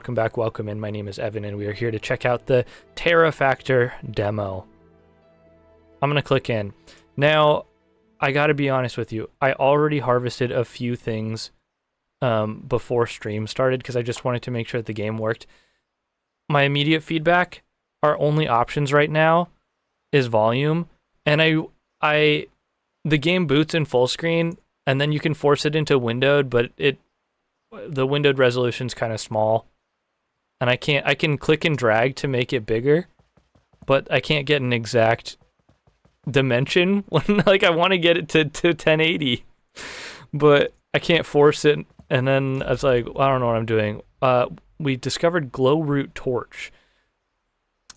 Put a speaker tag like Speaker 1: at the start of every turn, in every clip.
Speaker 1: Welcome back, welcome in. My name is Evan, and we are here to check out the Terrafactor demo. I'm going to click in. Now, I got to be honest with you. I already harvested a few things before stream started because I just wanted to make sure that the game worked. My immediate feedback, our only options right now is volume, and the game boots in full screen, and then you can force it into windowed, but the windowed resolution's kind of small. And I can click and drag to make it bigger, but I can't get an exact dimension when like I want to get it to 1080, but I can't force it. And then I was like, I don't know what I'm doing. We discovered glow root torch.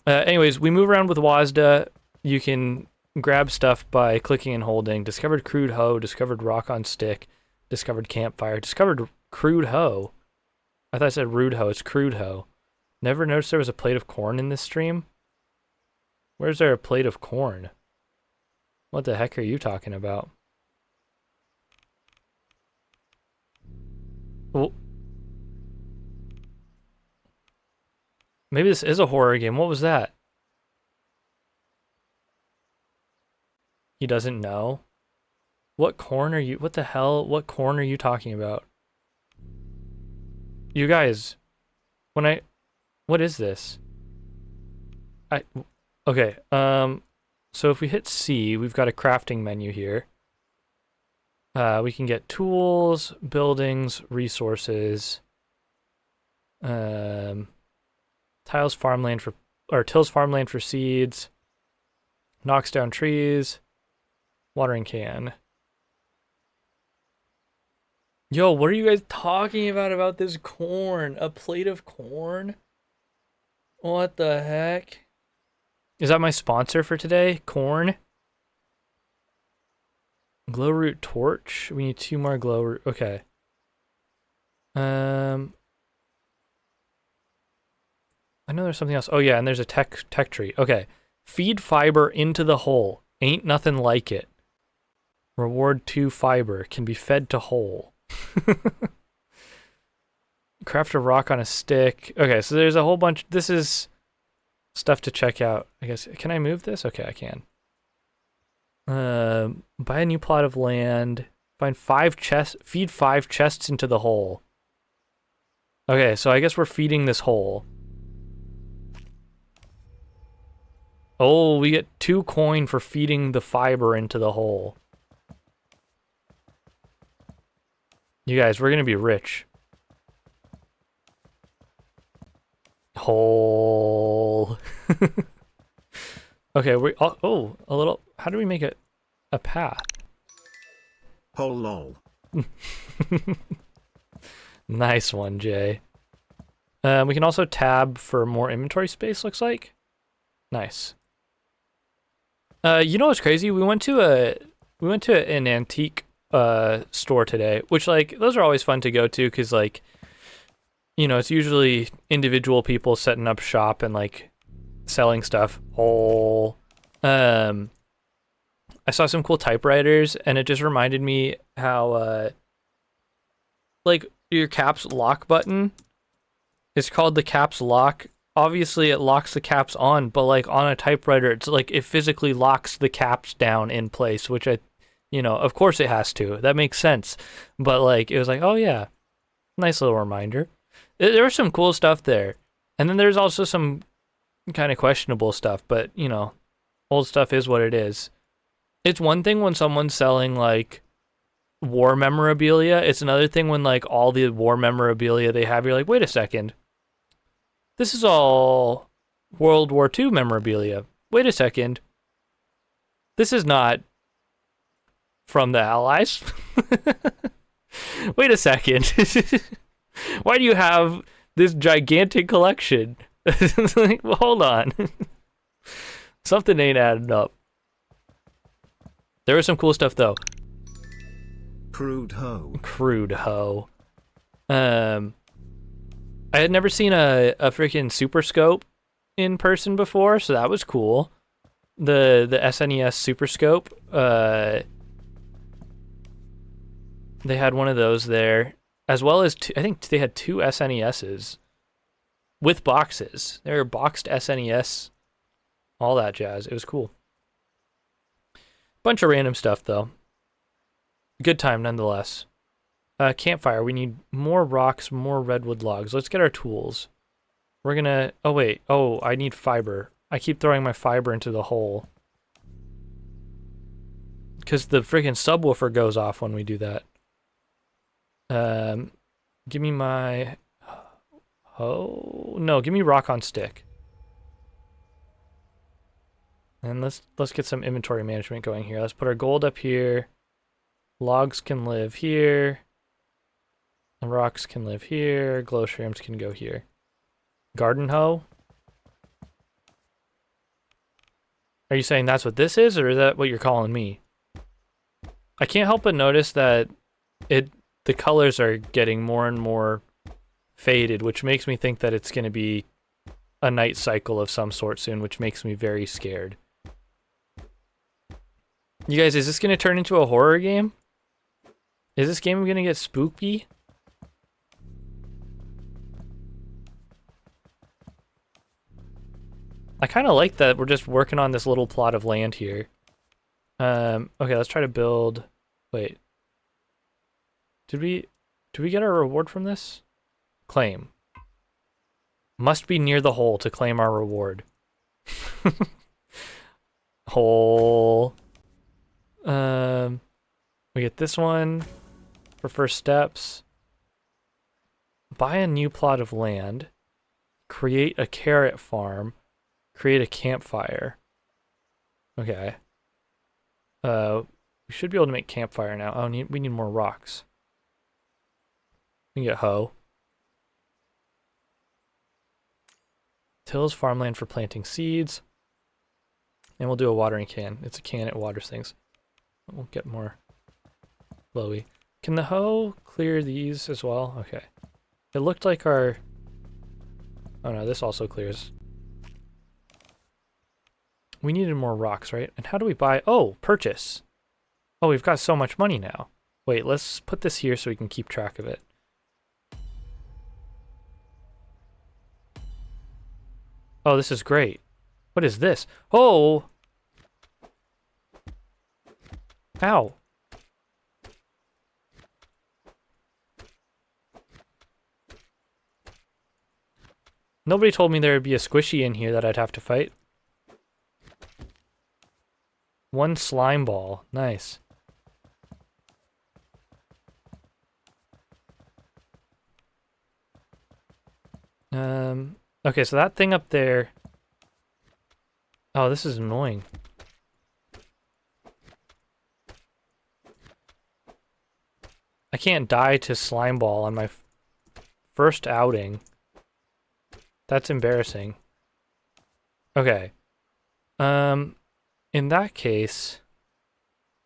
Speaker 1: Anyways, we move around with WASDA. You can grab stuff by clicking and holding. Discovered crude hoe, discovered rock on stick, discovered campfire, discovered crude hoe. I thought I said rude hoe, it's crude hoe. Never noticed there was a plate of corn in this stream. Where's there a plate of corn? What the heck are you talking about? Well, maybe this is a horror game. What was that? He doesn't know. What corn are you? What the hell? What corn are you talking about? You guys, what is this? Okay, so if we hit C, we've got a crafting menu here. We can get tools, buildings, resources, tills farmland for seeds, knocks down trees, watering can. Yo, what are you guys talking about this corn? A plate of corn? What the heck? Is that my sponsor for today? Corn? Glow root torch? We need 2 more glow root. Okay. I know there's something else. Oh yeah, and there's a tech tree. Okay. Feed fiber into the hole. Ain't nothing like it. Reward 2 fiber. Can be fed to hole. Craft a rock on a stick. Okay, so there's a whole bunch. This is stuff to check out. I guess, can I move this? Okay, I can. Buy a new plot of land. Find 5 chests. Feed 5 chests into the hole. Okay, so I guess we're feeding this hole. Oh, we get 2 coin for feeding the fiber into the hole. You guys, we're gonna be rich. Hole. Okay, a little. How do we make it a path?
Speaker 2: Hole lol.
Speaker 1: Nice one, Jay. We can also tab for more inventory space, looks like. Nice. You know what's crazy? We went to an antique store today, which, like, those are always fun to go to because, like, you know, it's usually individual people setting up shop and, like, selling stuff. I saw some cool typewriters, and it just reminded me how like, your caps lock button is called the caps lock. Obviously it locks the caps on, but like on a typewriter it's like it physically locks the caps down in place, which you know, of course it has to. That makes sense. But like, it was like, oh yeah, nice little reminder. There was some cool stuff there. And then there's also some kind of questionable stuff, but you know, old stuff is what it is. It's one thing when someone's selling like war memorabilia. It's another thing when like all the war memorabilia they have, you're like, wait a second. This is all World War II memorabilia. Wait a second. This is not from the Allies. Wait a second. Why do you have this gigantic collection? Like, well, hold on. Something ain't adding up. There was some cool stuff though.
Speaker 2: Crude hoe.
Speaker 1: Crude hoe. I had never seen a freaking Super Scope in person before, so that was cool. The SNES Super Scope. They had one of those there, as well as I think they had 2 SNESs. with boxes. They were boxed SNES, all that jazz. It was cool. Bunch of random stuff though. Good time nonetheless. Campfire. We need more rocks, more redwood logs. Let's get our tools. We're gonna. Oh wait. Oh, I need fiber. I keep throwing my fiber into the hole. Because the freaking subwoofer goes off when we do that. Give me my... Oh, no, give me rock on stick. And let's get some inventory management going here. Let's put our gold up here. Logs can live here. Rocks can live here. Glow shrooms can go here. Garden hoe? Are you saying that's what this is, or is that what you're calling me? I can't help but notice that the colors are getting more and more faded, which makes me think that it's going to be a night cycle of some sort soon, which makes me very scared. You guys, is this going to turn into a horror game? Is this game going to get spooky? I kind of like that we're just working on this little plot of land here. Okay, let's try to build... Wait. Did we get our reward from this? Claim. Must be near the hole to claim our reward. Hole. We get this one for first steps. Buy a new plot of land. Create a carrot farm. Create a campfire. Okay. We should be able to make campfire now. Oh, we need more rocks. We can get hoe. Tills farmland for planting seeds. And we'll do a watering can. It's a can, it waters things. We'll get more glowy. Can the hoe clear these as well? Okay. It looked like our... Oh no, this also clears. We needed more rocks, right? And how do we buy... Oh, purchase. Oh, we've got so much money now. Wait, let's put this here so we can keep track of it. Oh, this is great. What is this? Oh! Ow. Nobody told me there would be a squishy in here that I'd have to fight. One slime ball. Nice. Okay, so that thing up there... Oh, this is annoying. I can't die to slime ball on my first outing. That's embarrassing. Okay. In that case,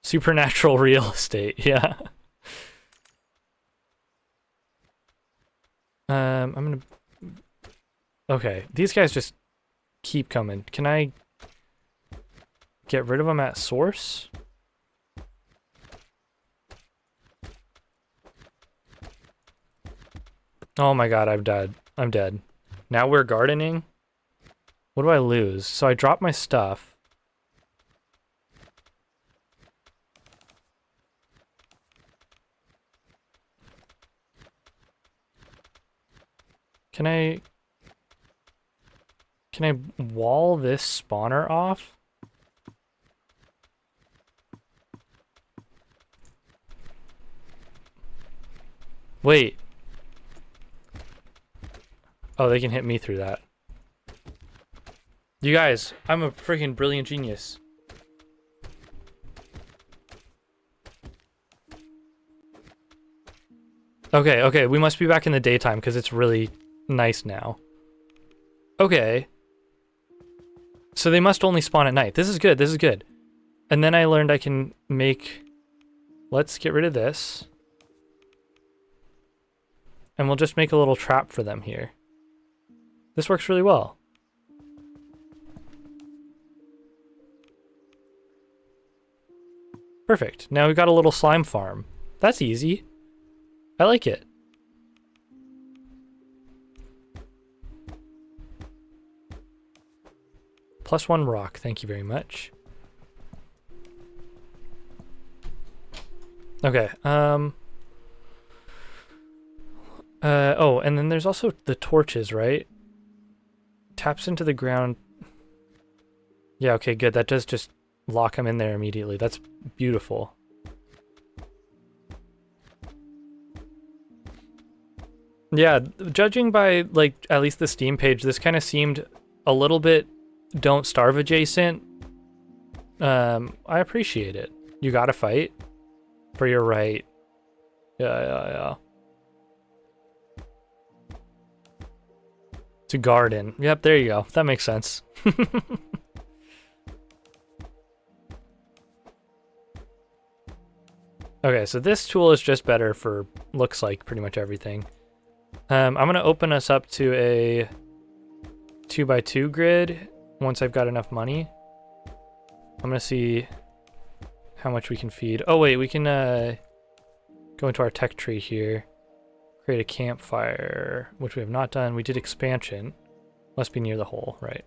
Speaker 1: supernatural real estate, yeah. I'm gonna... Okay, these guys just keep coming. Can I get rid of them at source? Oh my god, I'm dead. I'm dead. Now we're gardening? What do I lose? So I dropped my stuff. Can I wall this spawner off? Wait. Oh, they can hit me through that. You guys, I'm a freaking brilliant genius. Okay, we must be back in the daytime because it's really nice now. Okay. So they must only spawn at night. This is good, this is good. And then I learned I can make... Let's get rid of this. And we'll just make a little trap for them here. This works really well. Perfect. Now we've got a little slime farm. That's easy. I like it. +1 rock. Thank you very much. Okay. Oh, and then there's also the torches, right? Taps into the ground. Yeah, okay, good. That does just lock him in there immediately. That's beautiful. Yeah, judging by, like, at least the Steam page, this kind of seemed a little bit Don't Starve adjacent. I appreciate it. You gotta fight for your right. Yeah. To garden. Yep, there you go. That makes sense. Okay, so this tool is just better for, looks like, pretty much everything. I'm going to open us up to a 2x2 grid once I've got enough money. I'm going to see how much we can feed. Oh, wait, we can go into our tech tree here. Create a campfire, which we have not done. We did expansion. Must be near the hole, right?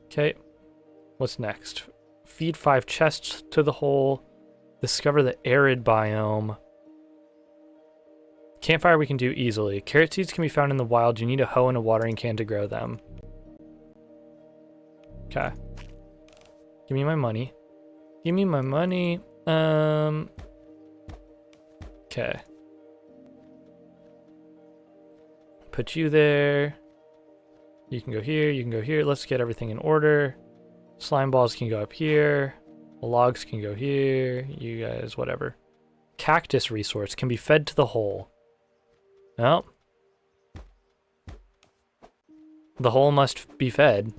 Speaker 1: Okay, what's next? Feed 5 chests to the hole. Discover the arid biome. Campfire we can do easily. Carrot seeds can be found in the wild. You need a hoe and a watering can to grow them. Okay. Give me my money. Give me my money. Okay. Put you there. You can go here. You can go here. Let's get everything in order. Slime balls can go up here. The logs can go here. You guys, whatever. Cactus resource can be fed to the hole. No. The hole must be fed.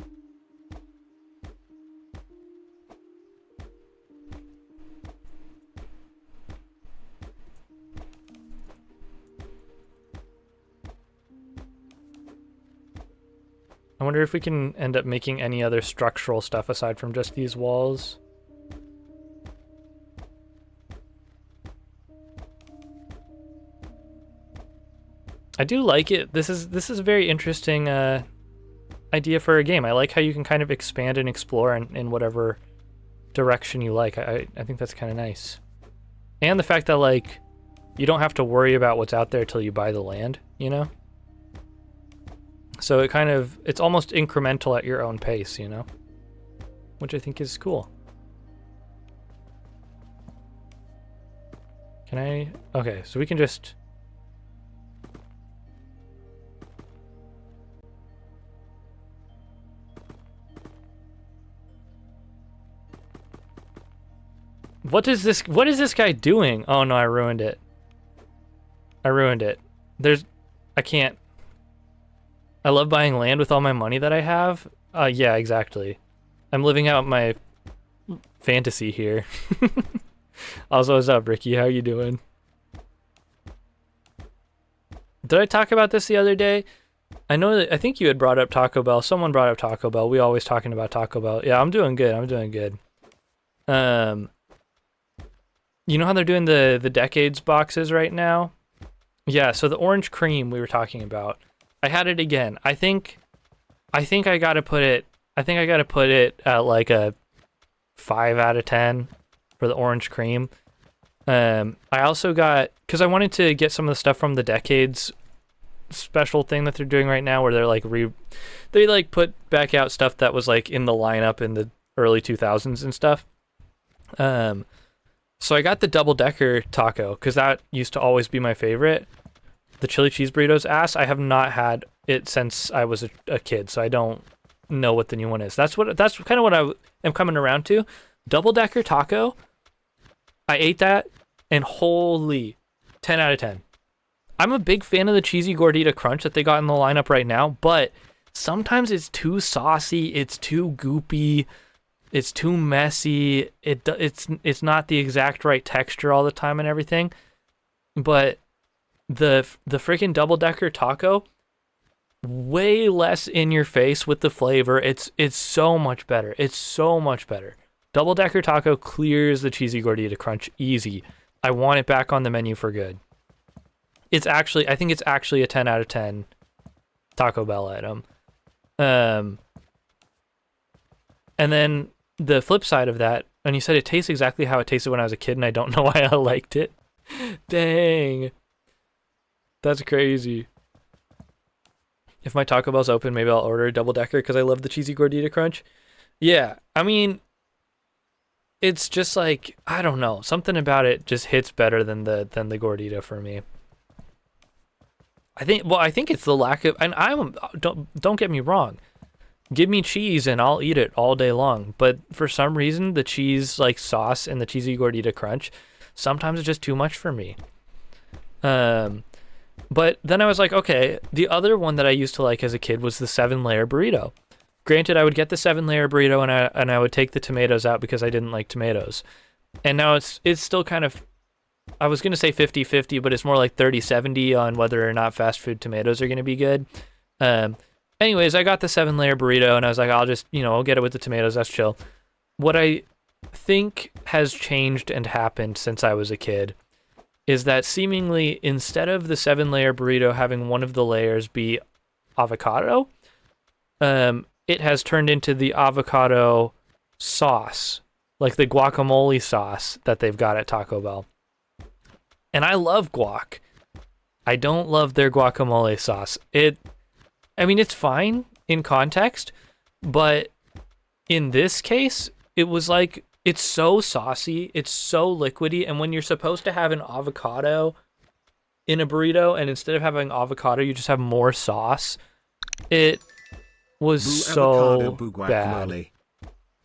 Speaker 1: I wonder if we can end up making any other structural stuff aside from just these walls. I do like it. This is a very interesting idea for a game. I like how you can kind of expand and explore in whatever direction you like. I think that's kind of nice. And the fact that, like, you don't have to worry about what's out there till you buy the land, you know? So it's almost incremental at your own pace, you know? Which I think is cool. Can I? Okay, so we can just... What is this guy doing? Oh no, I ruined it. I can't. I love buying land with all my money that I have. Yeah, exactly. I'm living out my fantasy here. Also, what's up, Ricky? How you doing? Did I talk about this the other day? I think you had brought up Taco Bell. Someone brought up Taco Bell. We always talking about Taco Bell. Yeah, I'm doing good. You know how they're doing the decades boxes right now? Yeah, so the orange cream we were talking about. I had it again. I think I gotta put it at like a 5 out of 10 for the orange cream. I also got, because I wanted to get some of the stuff from the decades special thing that they're doing right now, where they're like put back out stuff that was like in the lineup in the early 2000s and stuff. So I got the double-decker taco because that used to always be my favorite. The chili cheese burrito's ass. I have not had it since I was a kid, so I don't know what the new one is. That's kind of what I am coming around to. Double-decker taco. I ate that, and holy, 10 out of 10. I'm a big fan of the cheesy gordita crunch that they got in the lineup right now, but sometimes it's too saucy, it's too goopy, it's too messy. It's not the exact right texture all the time and everything. But the freaking double-decker taco, way less in your face with the flavor. It's so much better. It's so much better. Double-decker taco clears the cheesy gordita crunch easy. I want it back on the menu for good. I think it's actually a 10 out of 10 Taco Bell item. And then the flip side of that, and you said it tastes exactly how it tasted when I was a kid, and I don't know why I liked it. Dang. That's crazy. If my Taco Bell's open, maybe I'll order a double-decker because I love the cheesy gordita crunch. Yeah, I mean, it's just like, I don't know, something about it just hits better than the gordita for me. I think it's the lack of, and don't get me wrong. Give me cheese and I'll eat it all day long. But for some reason, the cheese like sauce and the cheesy gordita crunch, sometimes it's just too much for me. But then I was like, okay, the other one that I used to like as a kid was the 7-layer burrito. Granted, I would get the 7-layer burrito and I would take the tomatoes out because I didn't like tomatoes. And now it's still kind of, I was going to say 50-50, but it's more like 30-70 on whether or not fast food tomatoes are going to be good. Anyways, I got the 7-layer burrito and I was like, I'll get it with the tomatoes. That's chill. What I think has changed and happened since I was a kid is that seemingly instead of the 7-layer burrito having one of the layers be avocado, it has turned into the avocado sauce, like the guacamole sauce that they've got at Taco Bell. And I love guac. I don't love their guacamole sauce. It's fine in context, but in this case, it was like, it's so saucy, it's so liquidy, and when you're supposed to have an avocado in a burrito, and instead of having avocado, you just have more sauce, it was so bad.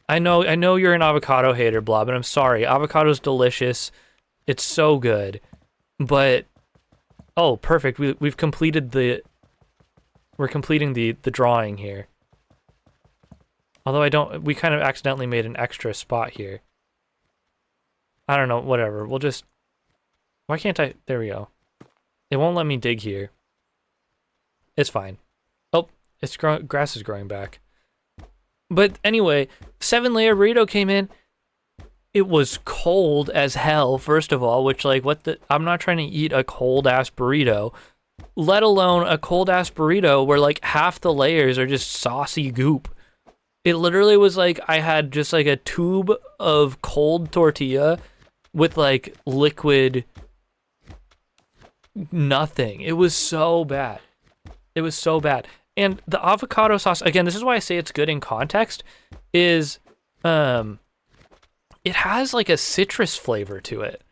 Speaker 1: I know you're an avocado hater, Blob, and I'm sorry. Avocado's delicious. It's so good. But, oh, perfect. We're completing the drawing here. Although we kind of accidentally made an extra spot here. I don't know, whatever. Why can't I, there we go. It won't let me dig here. It's fine. Oh, grass is growing back. But anyway, 7-layer burrito came in. It was cold as hell, first of all, which like, I'm not trying to eat a cold ass burrito, let alone a cold ass burrito where like half the layers are just saucy goop. It literally was like I had just like a tube of cold tortilla with like liquid nothing. It was so bad. It was so bad. And the avocado sauce, again, this is why I say it's good in context, is it has like a citrus flavor to it,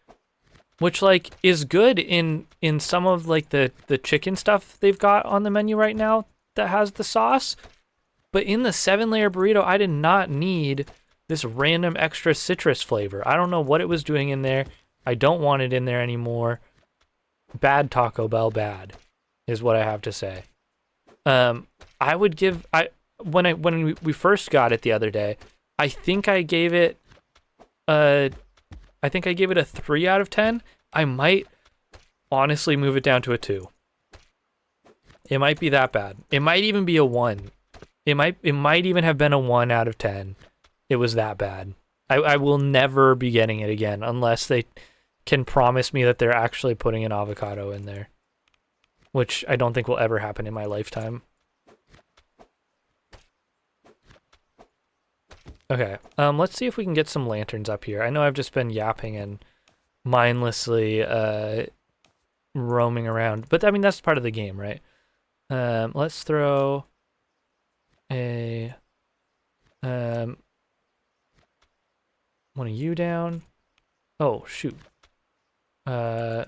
Speaker 1: which like is good in some of like the chicken stuff they've got on the menu right now that has the sauce. But in the 7-layer burrito, I did not need this random extra citrus flavor. I don't know what it was doing in there. I don't want it in there anymore. Bad Taco Bell, bad, is what I have to say. I would give, when we first got it the other day, I think I gave it a 3 out of 10. I might honestly move it down to a 2. It might be that bad. It might even be a 1. It might even have been a 1 out of 10. It was that bad. I will never be getting it again unless they can promise me that they're actually putting an avocado in there, which I don't think will ever happen in my lifetime. Okay, let's see if we can get some lanterns up here. I know I've just been yapping and mindlessly roaming around, but I mean, that's part of the game, right? Let's throw a one of you down. Oh shoot. Okay.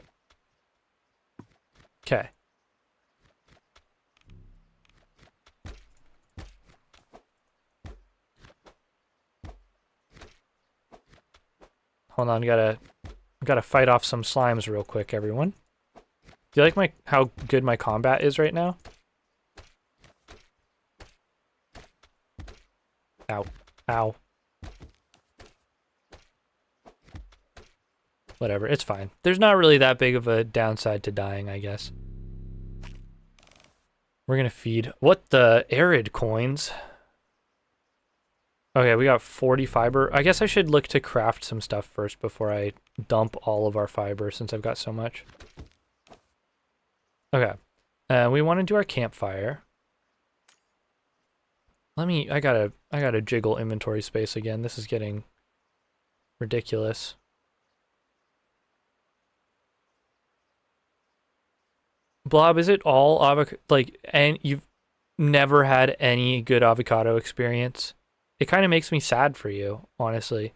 Speaker 1: Hold on, gotta fight off some slimes real quick, everyone. Do you like how good my combat is right now? Ow. Ow. Whatever, it's fine. There's not really that big of a downside to dying, I guess. We're gonna feed. What the arid coins? Okay, we got 40 fiber. I guess I should look to craft some stuff first before I dump all of our fiber since I've got so much. Okay, we want to do our campfire. I gotta jiggle inventory space again. This is getting ridiculous. Blob, is it all avocado? Like, and you've never had any good avocado experience? It kind of makes me sad for you, honestly.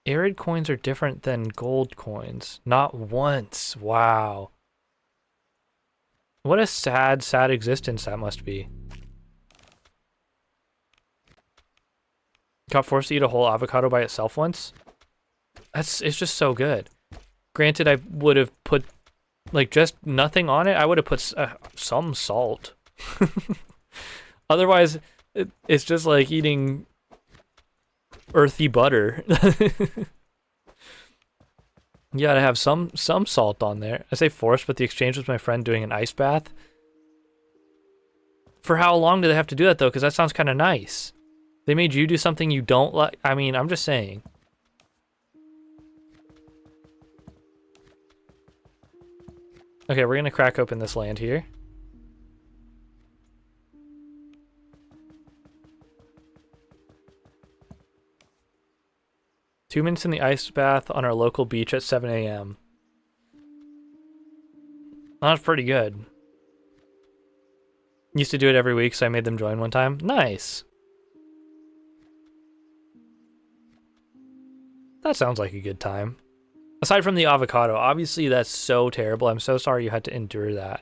Speaker 1: Arid coins are different than gold coins. Not once. Wow. What a sad, sad existence that must be. Got forced to eat a whole avocado by itself once? It's just so good. Granted, I would have put, like, just nothing on it. I would have put some salt. Otherwise, it's just like eating earthy butter. You gotta have some salt on there. I say forced, but the exchange was my friend doing an ice bath. For how long do they have to do that, though? Because that sounds kind of nice. They made you do something you don't like. I mean, I'm just saying. Okay, we're gonna crack open this land here. Two minutes in the ice bath on our local beach at 7 a.m. That's pretty good. Used to do it every week, so I made them join one time. Nice. That sounds like a good time. Aside from the avocado, obviously that's so terrible. I'm so sorry you had to endure that.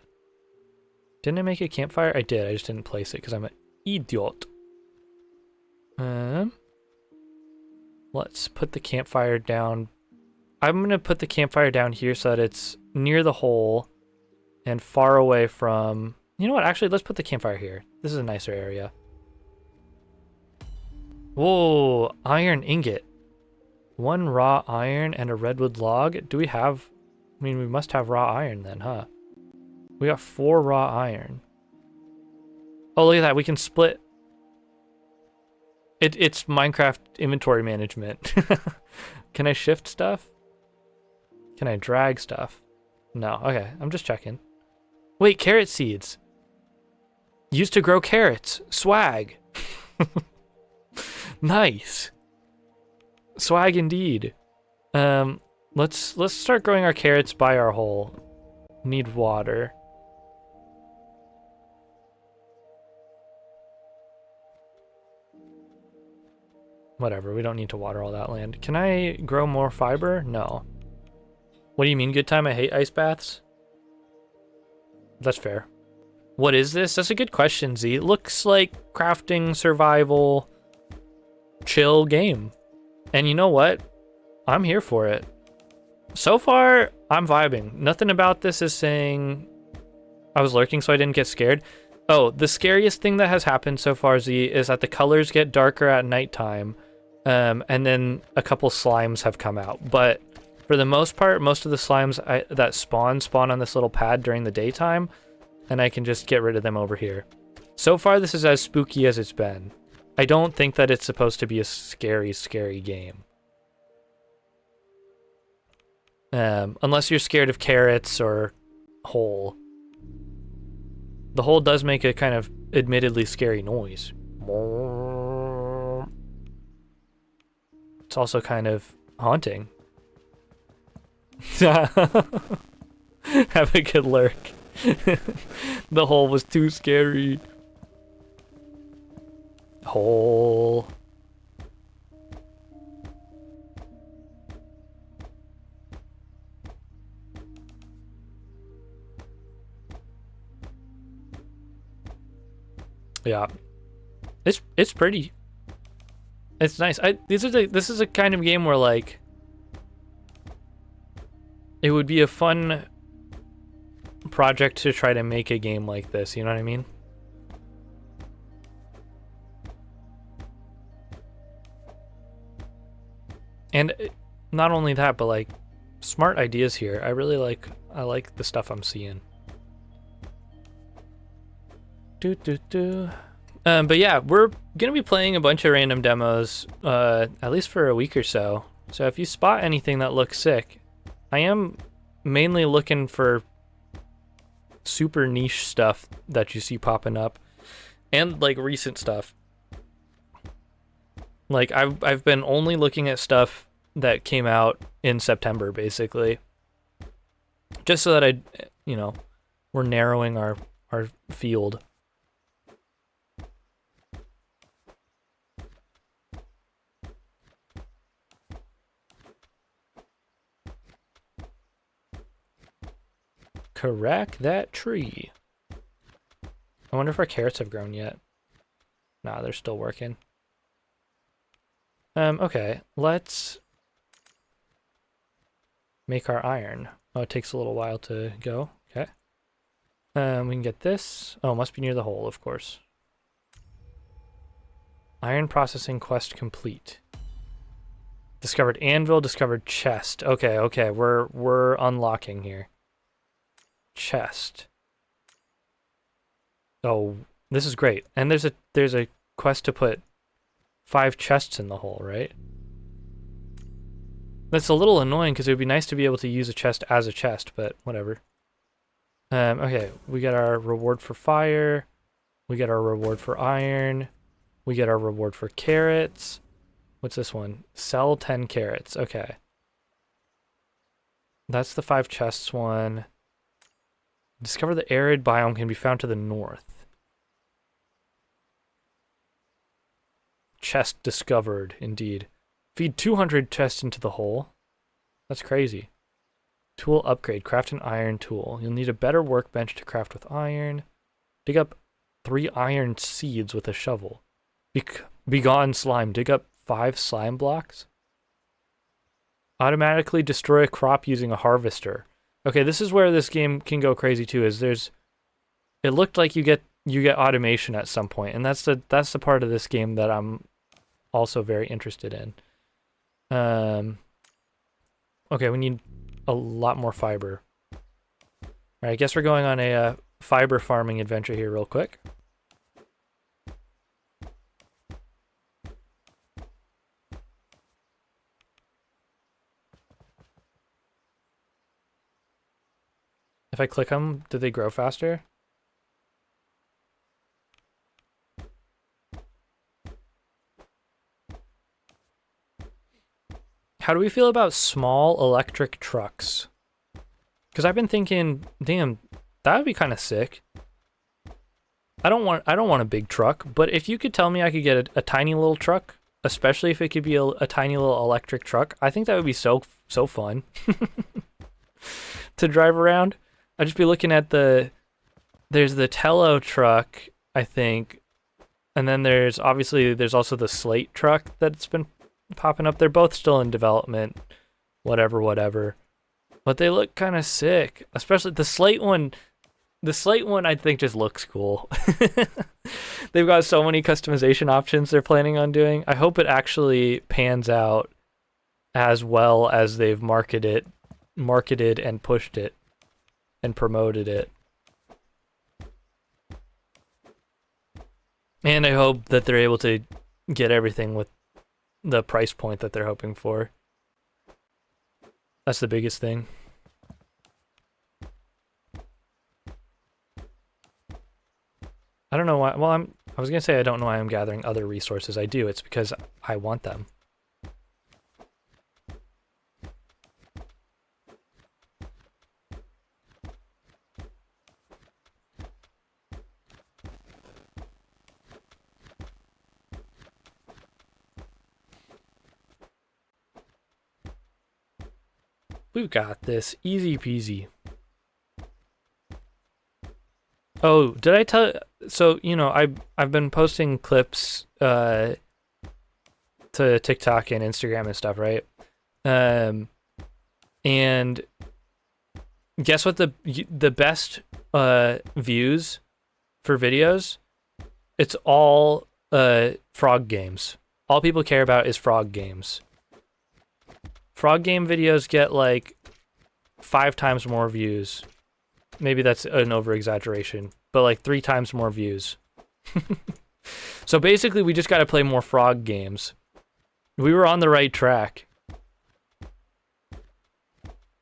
Speaker 1: Didn't I make a campfire? I did, I just didn't place it because I'm an idiot. Let's put the campfire down. I'm gonna put the campfire down here so that it's near the hole and far away from... You know what, actually, let's put the campfire here. This is a nicer area. Whoa, iron ingot. 1 raw iron and a redwood log. Do we have... I mean, we must have raw iron then, huh? We got 4 raw iron. Oh, look at that, we can split... It's Minecraft inventory management. Can I shift stuff? Can I drag stuff? No, okay, I'm just checking. Wait, carrot seeds. Used to grow carrots. Swag. Nice. Swag indeed. Let's start growing our carrots by our hole. Need water. Whatever, we don't need to water all that land. Can I grow more fiber? No. What do you mean, good time? I hate ice baths? That's fair. What is this? That's a good question, Z. It looks like crafting, survival, chill game. And you know what? I'm here for it. So far, I'm vibing. Nothing about this is saying I was lurking so I didn't get scared. Oh, the scariest thing that has happened so far, Z, is that the colors get darker at nighttime. And then a couple slimes have come out. But for the most part, most of the slimes that spawn on this little pad during the daytime. And I can just get rid of them over here. So far, this is as spooky as it's been. I don't think that it's supposed to be a scary, scary game. Unless you're scared of carrots or hole. The hole does make a kind of admittedly scary noise. It's also kind of haunting. Have a good lurk. The hole was too scary. Hole. Yeah. It's pretty. It's nice. This is a kind of game where, like, it would be a fun project to try to make a game like this, you know what I mean? And not only that, but like smart ideas here. I like the stuff I'm seeing. But yeah, we're gonna be playing a bunch of random demos, at least for a week or so. So if you spot anything that looks sick, I am mainly looking for super niche stuff that you see popping up. and like recent stuff. Like I've been only looking at stuff that came out in September, basically, just so that we're narrowing our field. Correct that tree. I wonder if our carrots have grown yet. Nah, they're still working. Okay, let's make our iron. Oh, it takes a little while to go. Okay. We can get this. Oh, it must be near the hole, of course. Iron processing quest complete. Discovered anvil, discovered chest. Okay, we're unlocking here. Chest. Oh, this is great. And there's a quest to put 5 chests in the hole, right? That's a little annoying because it would be nice to be able to use a chest as a chest, but whatever. Okay, we got our reward for fire. We get our reward for iron. We get our reward for carrots. What's this one? Sell 10 carrots. Okay. That's the 5 chests one. Discover the arid biome can be found to the north. Chest discovered, indeed. Feed 200 chests into the hole. That's crazy. Tool upgrade. Craft an iron tool. You'll need a better workbench to craft with iron. Dig up 3 iron seeds with a shovel. Begone slime. Dig up 5 slime blocks. Automatically destroy a crop using a harvester. Okay, this is where this game can go crazy too. It looked like you get automation at some point, and that's the part of this game that I'm also very interested in. Okay, we need a lot more fiber. All right, I guess we're going on a fiber farming adventure here real quick. If I click them, do they grow faster? How do we feel about small electric trucks? Because I've been thinking, damn, that would be kind of sick. I don't want a big truck, but if you could tell me I could get a tiny little truck, especially if it could be a tiny little electric truck, I think that would be so fun to drive around. I'd just be looking at there's the Tello truck, I think, and then there's also the Slate truck that's been popping up. They're both still in development, whatever. But they look kind of sick, especially the Slate one. The Slate one, I think, just looks cool. They've got so many customization options they're planning on doing. I hope it actually pans out as well as they've marketed and pushed it and promoted it. And I hope that they're able to get everything with the price point that they're hoping for. That's the biggest thing. I don't know why. Well, I was gonna say I don't know why I'm gathering other resources. I do. It's because I want them. We've got this. Easy peasy. Oh, did I tell... So, I've been posting clips to TikTok and Instagram and stuff, right? And guess what the best views for videos? It's all frog games. All people care about is frog games. Frog game videos get like 5 times more views. Maybe that's an over-exaggeration, but like 3 times more views. So basically, we just got to play more frog games. We were on the right track.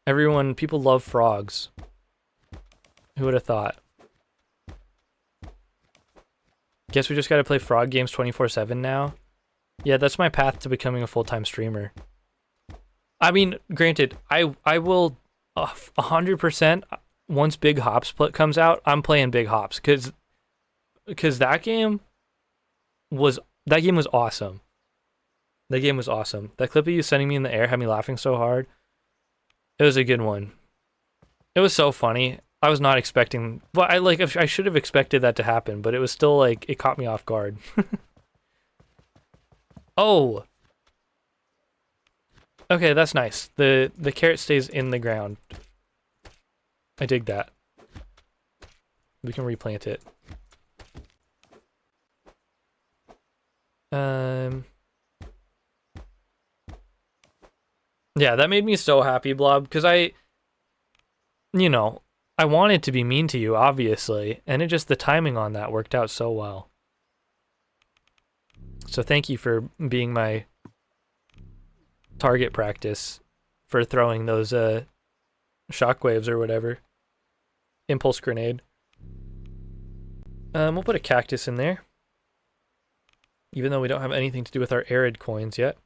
Speaker 1: People love frogs. Who would have thought? Guess we just gotta play frog games 24/7 now. Yeah, that's my path to becoming a full-time streamer. I mean, granted, I will 100% once Big Hop Split comes out, I'm playing Big Hops because that game was awesome. That game was awesome. That clip of you sending me in the air had me laughing so hard. It was a good one. It was so funny. I was not expecting. Well, I should have expected that to happen, but it was still like it caught me off guard. Oh. Okay, that's nice. The carrot stays in the ground. I dig that. We can replant it. Yeah, that made me so happy, Blob, because I wanted to be mean to you, obviously, and the timing on that worked out so well. So thank you for being my target practice for throwing those shockwaves or whatever. Impulse grenade. We'll put a cactus in there. Even though we don't have anything to do with our arid coins yet.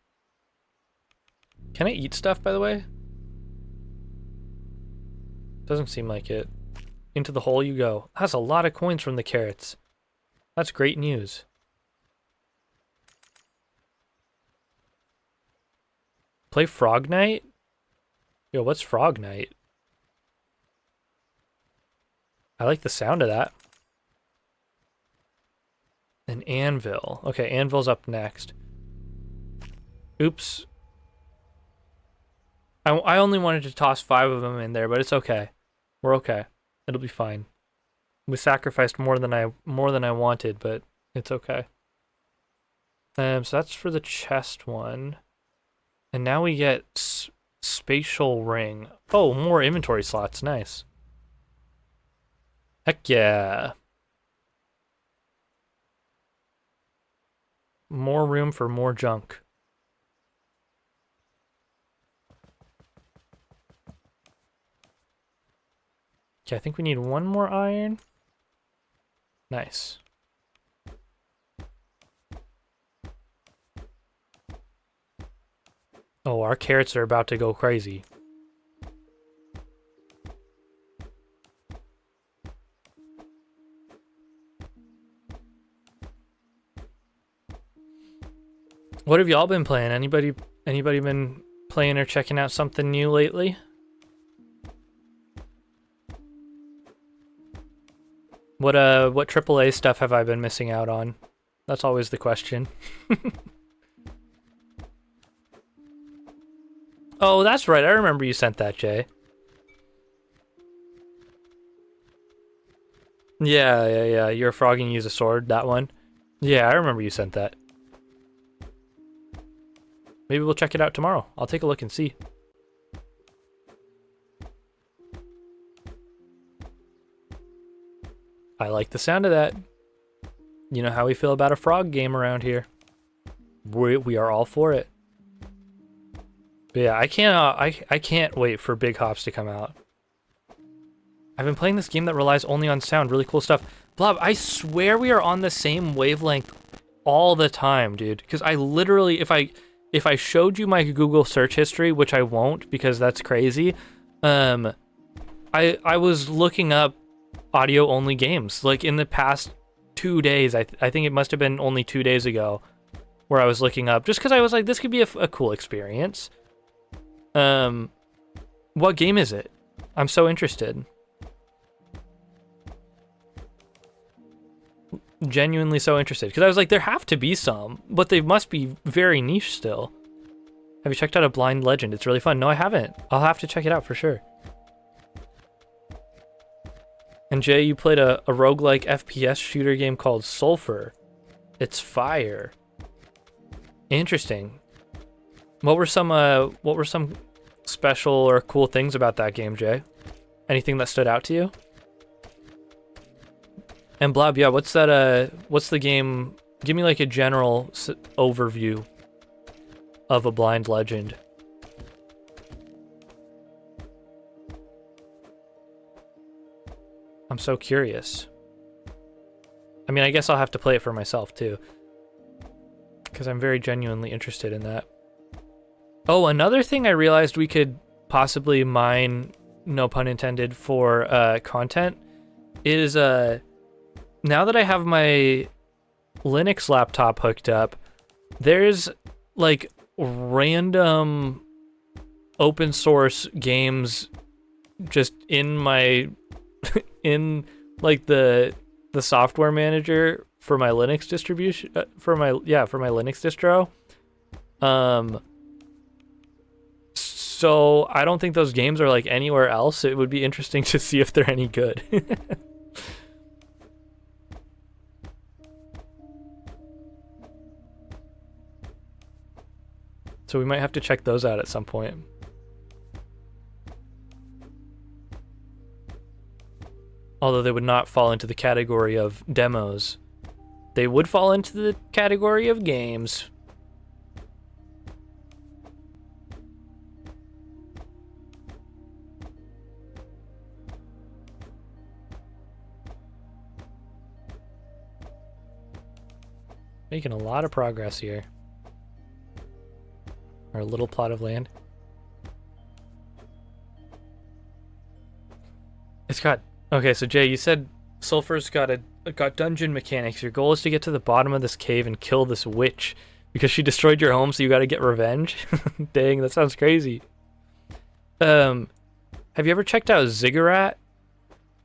Speaker 1: Can I eat stuff, by the way? Doesn't seem like it. Into the hole you go. That's a lot of coins from the carrots. That's great news. Play Frog Night? Yo, what's Frog Night? I like the sound of that. An anvil. Okay, anvil's up next. Oops. I only wanted to toss 5 of them in there, but it's okay. We're okay. It'll be fine. We sacrificed more than I wanted, but it's okay. So that's for the chest one. And now we get spatial ring. Oh, more inventory slots. Nice. Heck yeah. More room for more junk. Okay, I think we need 1 more iron. Nice. Oh, our carrots are about to go crazy. What have y'all been playing? Anybody been playing or checking out something new lately? What AAA stuff have I been missing out on? That's always the question. Oh, that's right. I remember you sent that, Jay. Yeah. You're a frog and you use a sword, that one. Yeah, I remember you sent that. Maybe we'll check it out tomorrow. I'll take a look and see. I like the sound of that. You know how we feel about a frog game around here. We are all for it. But yeah, I can't wait for Big Hops to come out. I've been playing this game that relies only on sound. Really cool stuff. Blob, I swear we are on the same wavelength all the time, dude. Because I literally, if I showed you my Google search history, which I won't because that's crazy, I was looking up audio only games like in the past 2 days. I think it must have been only 2 days ago where I was looking up just because I was like, this could be a cool experience. What game is it? I'm so interested. Genuinely so interested because I was like, there have to be some, but they must be very niche still. Have you checked out A Blind Legend? It's really fun. No, I haven't. I'll have to check it out for sure. And Jay, you played a roguelike FPS shooter game called Sulfur. It's fire. Interesting. What were some special or cool things about that game, Jay? Anything that stood out to you? And Blob, yeah, what's the game? Give me like a general overview of A Blind Legend. I'm so curious. I mean, I guess I'll have to play it for myself too, because I'm very genuinely interested in that. Oh, another thing I realized we could possibly mine, no pun intended, for content is now that I have my Linux laptop hooked up, there's like random open source games just in my in like the software manager for my Linux distribution for my Linux distro. So I don't think those games are like anywhere else. It would be interesting to see if they're any good. So we might have to check those out at some point. Although they would not fall into the category of demos. They would fall into the category of games. Making a lot of progress here. Our little plot of land. It's got... Okay, so Jay, you said Sulfur's got dungeon mechanics. Your goal is to get to the bottom of this cave and kill this witch because she destroyed your home, so you gotta get revenge? Dang, that sounds crazy. Have you ever checked out Ziggurat?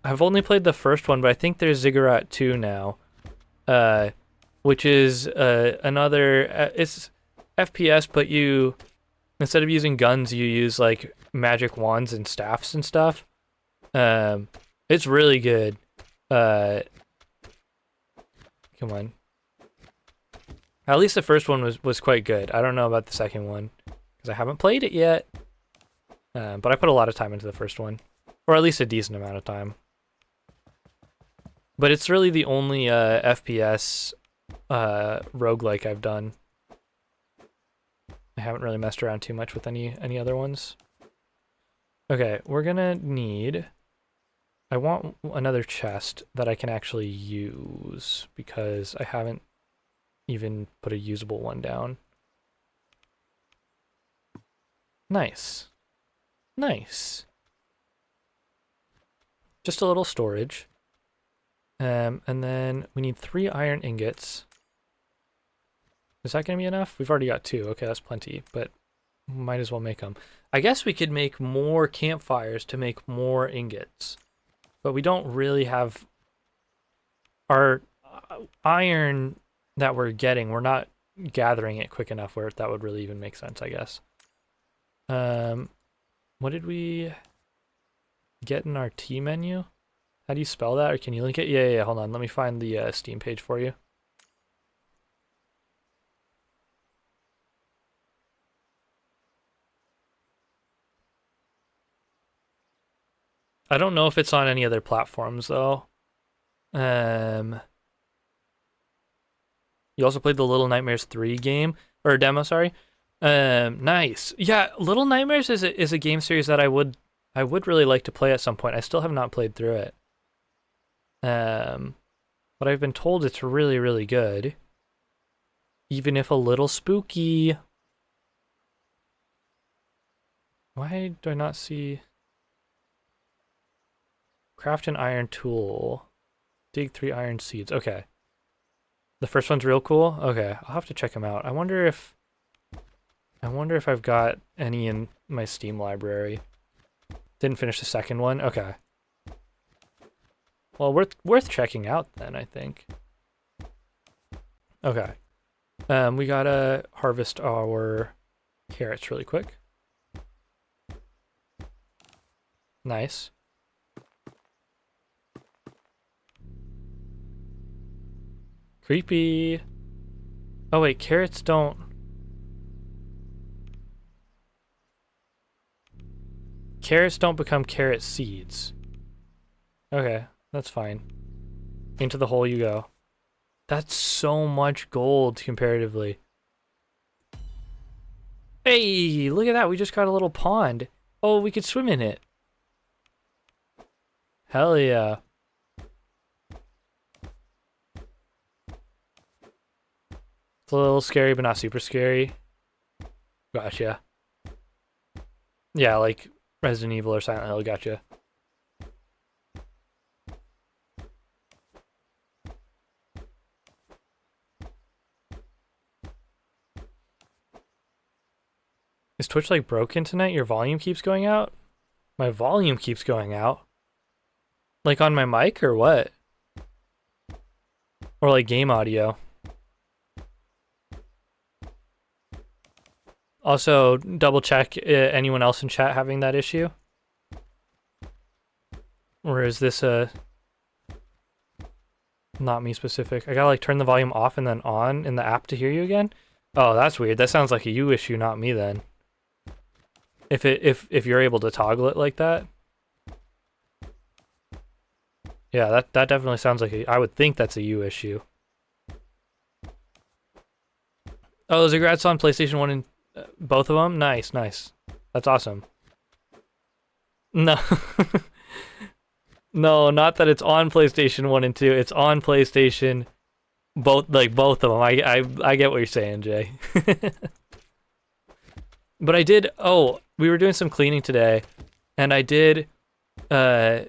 Speaker 1: I've only played the first one, but I think there's Ziggurat 2 now. Which is another... it's FPS, but you... Instead of using guns, you use, like, magic wands and staffs and stuff. It's really good. Come on. At least the first one was quite good. I don't know about the second one, because I haven't played it yet. But I put a lot of time into the first one. Or at least a decent amount of time. But it's really the only FPS roguelike I've done. I haven't really messed around too much with any other ones. Okay, we're gonna need... I want another chest that I can actually use, because I haven't even put a usable one down. Nice. Nice. Just a little storage. And then we need 3 iron ingots. Is that going to be enough? We've already got 2. Okay, that's plenty, but might as well make them. I guess we could make more campfires to make more ingots. But we don't really have... Our iron that we're getting, we're not gathering it quick enough where that would really even make sense, I guess. What did we get in our T menu? How do you spell that, or can you link it? Yeah, hold on. Let me find the Steam page for you. I don't know if it's on any other platforms, though. You also played the Little Nightmares 3 game, or demo, sorry. Nice. Yeah, Little Nightmares is a game series that I would really like to play at some point. I still have not played through it. But I've been told it's really, really good. Even if a little spooky. Why do I not see... Craft an iron tool. Dig 3 iron seeds. Okay. The first one's real cool? Okay, I'll have to check them out. I wonder if I've got any in my Steam library. Didn't finish the second one? Okay. Well, worth checking out then, I think. Okay. We gotta harvest our carrots really quick. Nice. Creepy. Oh wait, carrots don't... Carrots don't become carrot seeds. Okay, that's fine. Into the hole you go. That's so much gold comparatively. Hey, look at that. We just got a little pond. Oh, we could swim in it. Hell yeah. It's a little scary, but not super scary. Gotcha. Yeah, like Resident Evil or Silent Hill, gotcha. Is Twitch like broken tonight? Your volume keeps going out? My volume keeps going out? Like on my mic or what? Or like game audio? Also, double check anyone else in chat having that issue? Or is this not me specific? I gotta like turn the volume off and then on in the app to hear you again? Oh, that's weird. That sounds like a you issue, not me then. If you're able to toggle it like that. Yeah, that definitely sounds like I would think that's a you issue. Oh, those congrats on PlayStation 1 and both of them? Nice, nice. That's awesome. No. No, not that it's on PlayStation 1 and 2. It's on PlayStation both of them. I get what you're saying, Jay. But I did we were doing some cleaning today and I did I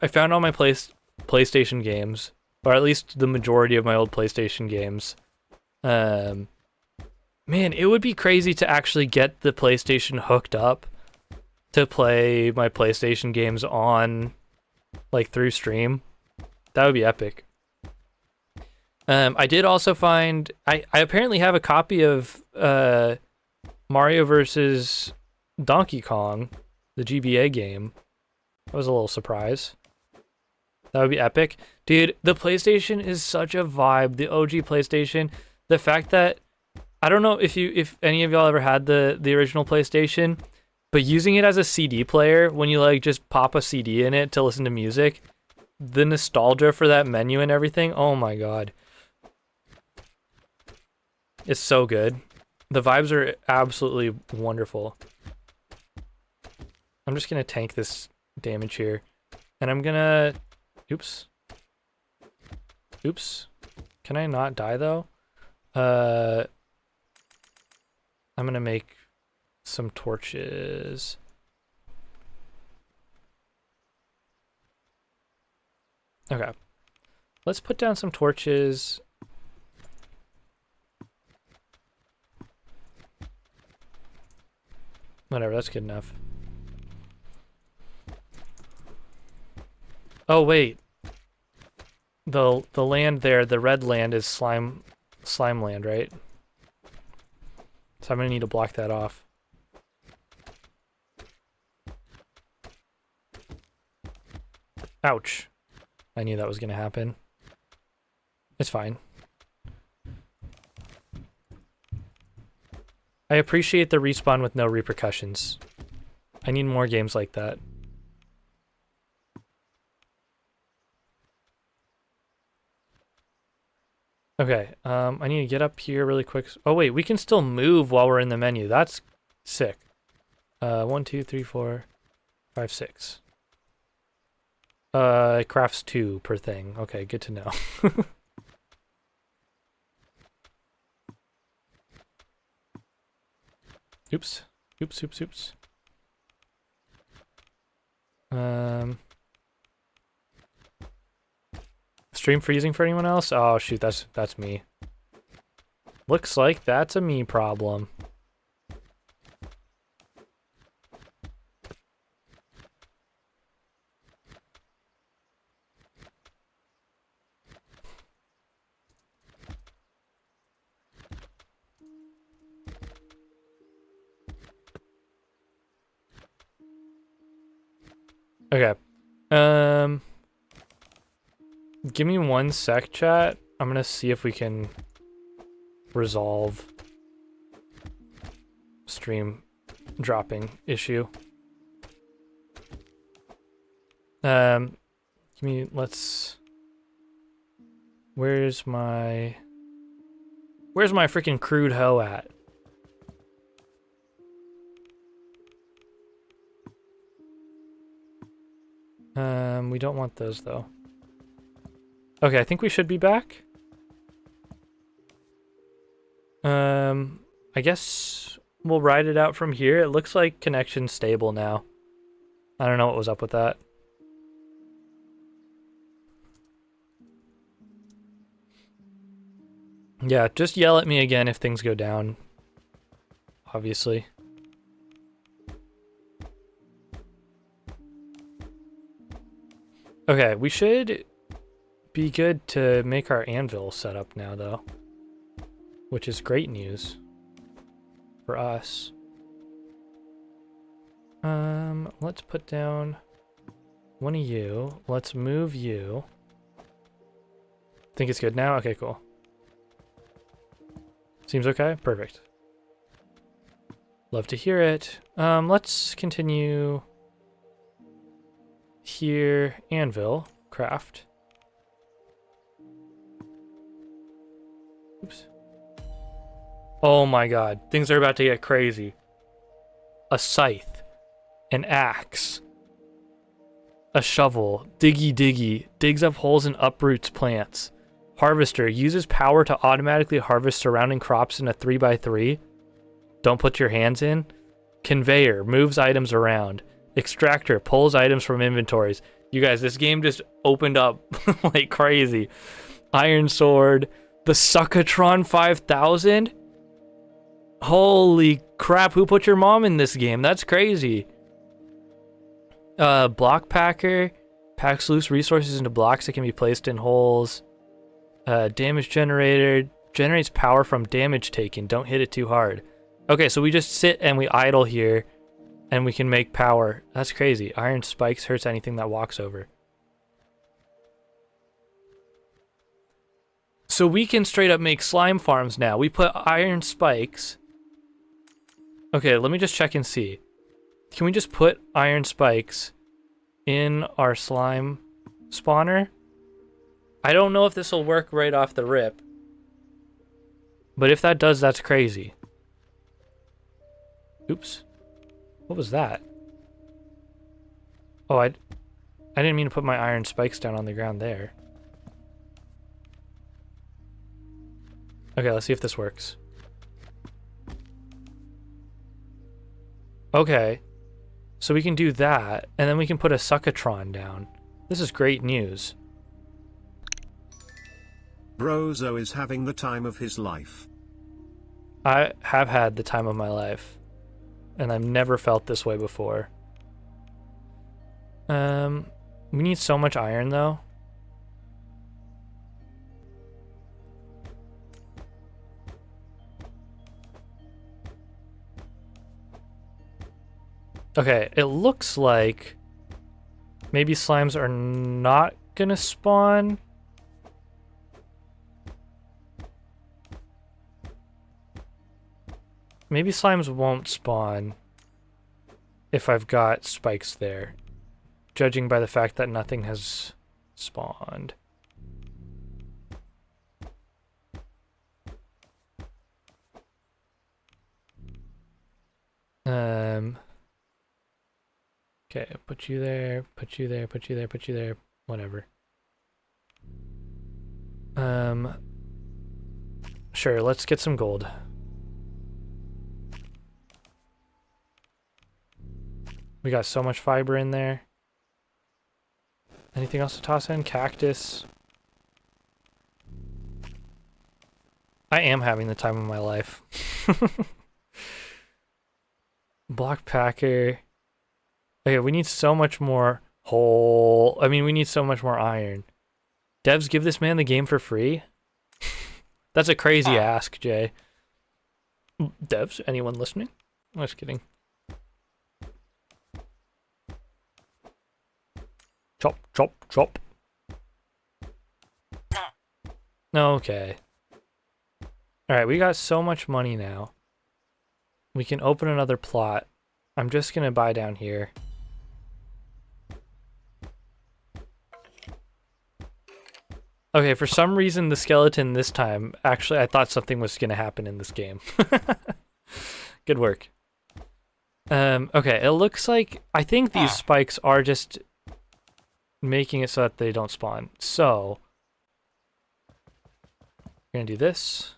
Speaker 1: found all my PlayStation games, or at least the majority of my old PlayStation games. Man, it would be crazy to actually get the PlayStation hooked up to play my PlayStation games on, like, through stream. That would be epic. I did also find, I apparently have a copy of Mario vs. Donkey Kong, the GBA game. That was a little surprise. That would be epic. Dude, the PlayStation is such a vibe. The OG PlayStation. The fact that, I don't know if any of y'all ever had the original PlayStation, but using it as a CD player, when you like just pop a CD in it to listen to music, the nostalgia for that menu and everything, oh my god. It's so good. The vibes are absolutely wonderful. I'm just gonna tank this damage here. And I'm gonna... Oops. Oops. Can I not die, though? I'm gonna make some torches. Okay. Let's put down some torches. Whatever, that's good enough. Oh wait, the land there, the red land is slime land, right? So I'm gonna need to block that off. Ouch! I knew that was gonna happen. It's fine. I appreciate the respawn with no repercussions. I need more games like that. Okay, I need to get up here really quick. Oh wait, we can still move while we're in the menu. That's sick. 1, 2, 3, 4, 5, 6. It crafts 2 per thing. Okay, good to know. Oops. Oops, oops, oops. Stream freezing for anyone else? Oh shoot, that's me. Looks like that's a me problem. Okay. Give me 1 sec, chat. I'm gonna see if we can resolve stream dropping issue. Give me, where's my freaking crude hoe at? We don't want those though. Okay, I think we should be back. I guess we'll ride it out from here. It looks like connection's stable now. I don't know what was up with that. Yeah, just yell at me again if things go down. Obviously. Okay, we should be good to make our anvil set up now, though. Which is great news for us. Let's put down one of you. Let's move you. Think it's good now? Okay, cool. Seems okay? Perfect. Love to hear it. Let's continue here. Anvil. Craft. Oops. Oh my god. Things are about to get crazy. A scythe. An axe. A shovel. Diggy diggy. Digs up holes and uproots plants. Harvester. Uses power to automatically harvest surrounding crops in a 3x3. Don't put your hands in. Conveyor. Moves items around. Extractor. Pulls items from inventories. You guys, this game just opened up like crazy. Iron Sword. The Succatron 5000? Holy crap, who put your mom in this game? That's crazy. Block Packer. Packs loose resources into blocks that can be placed in holes. Damage generator. Generates power from damage taken. Don't hit it too hard. Okay, so we just sit and we idle here, and we can make power. That's crazy. Iron spikes hurts anything that walks over. So we can straight up make slime farms now. We put iron spikes. Okay, let me just check and see. Can we just put iron spikes in our slime spawner? I don't know if this will work right off the rip. But if that does, that's crazy. Oops. What was that? Oh, I didn't mean to put my iron spikes down on the ground there. Okay, let's see if this works. Okay. So we can do that, and then we can put a Succatron down. This is great news.
Speaker 2: Ebrozo is having the time of his life.
Speaker 1: I have had the time of my life, and I've never felt this way before. We need so much iron, though. Okay, it looks like maybe slimes are not gonna spawn. Maybe slimes won't spawn if I've got spikes there, judging by the fact that nothing has spawned. Okay, put you there, put you there, put you there, put you there, whatever. Sure, let's get some gold. We got so much fiber in there. Anything else to toss in? Cactus. I am having the time of my life. Block Packer. Okay, we need so much more we need so much more iron. Devs, give this man the game for free? That's a crazy ask, Jay. Devs, anyone listening? I'm just kidding. Chop, chop, chop. Okay. Alright, we got so much money now. We can open another plot. I'm just gonna buy down here. Okay, for some reason the skeleton this time, actually I thought something was gonna happen in this game. Good work. Okay, it looks like, I think these spikes are just making it so that they don't spawn. So, we're gonna do this.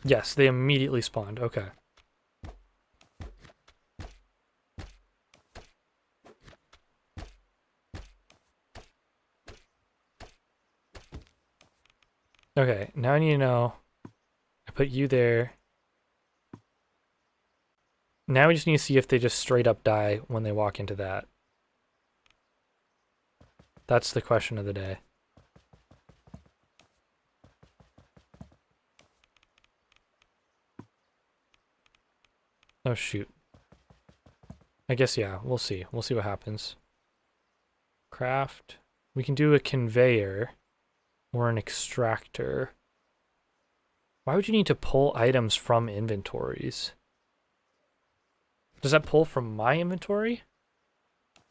Speaker 1: Yes, they immediately spawned. Okay. Okay, now I need to know. I put you there. Now we just need to see if they just straight up die when they walk into that. That's the question of the day. Oh, shoot. I guess, yeah, we'll see. We'll see what happens. Craft. We can do a conveyor or an extractor. Why would you need to pull items from inventories? Does that pull from my inventory?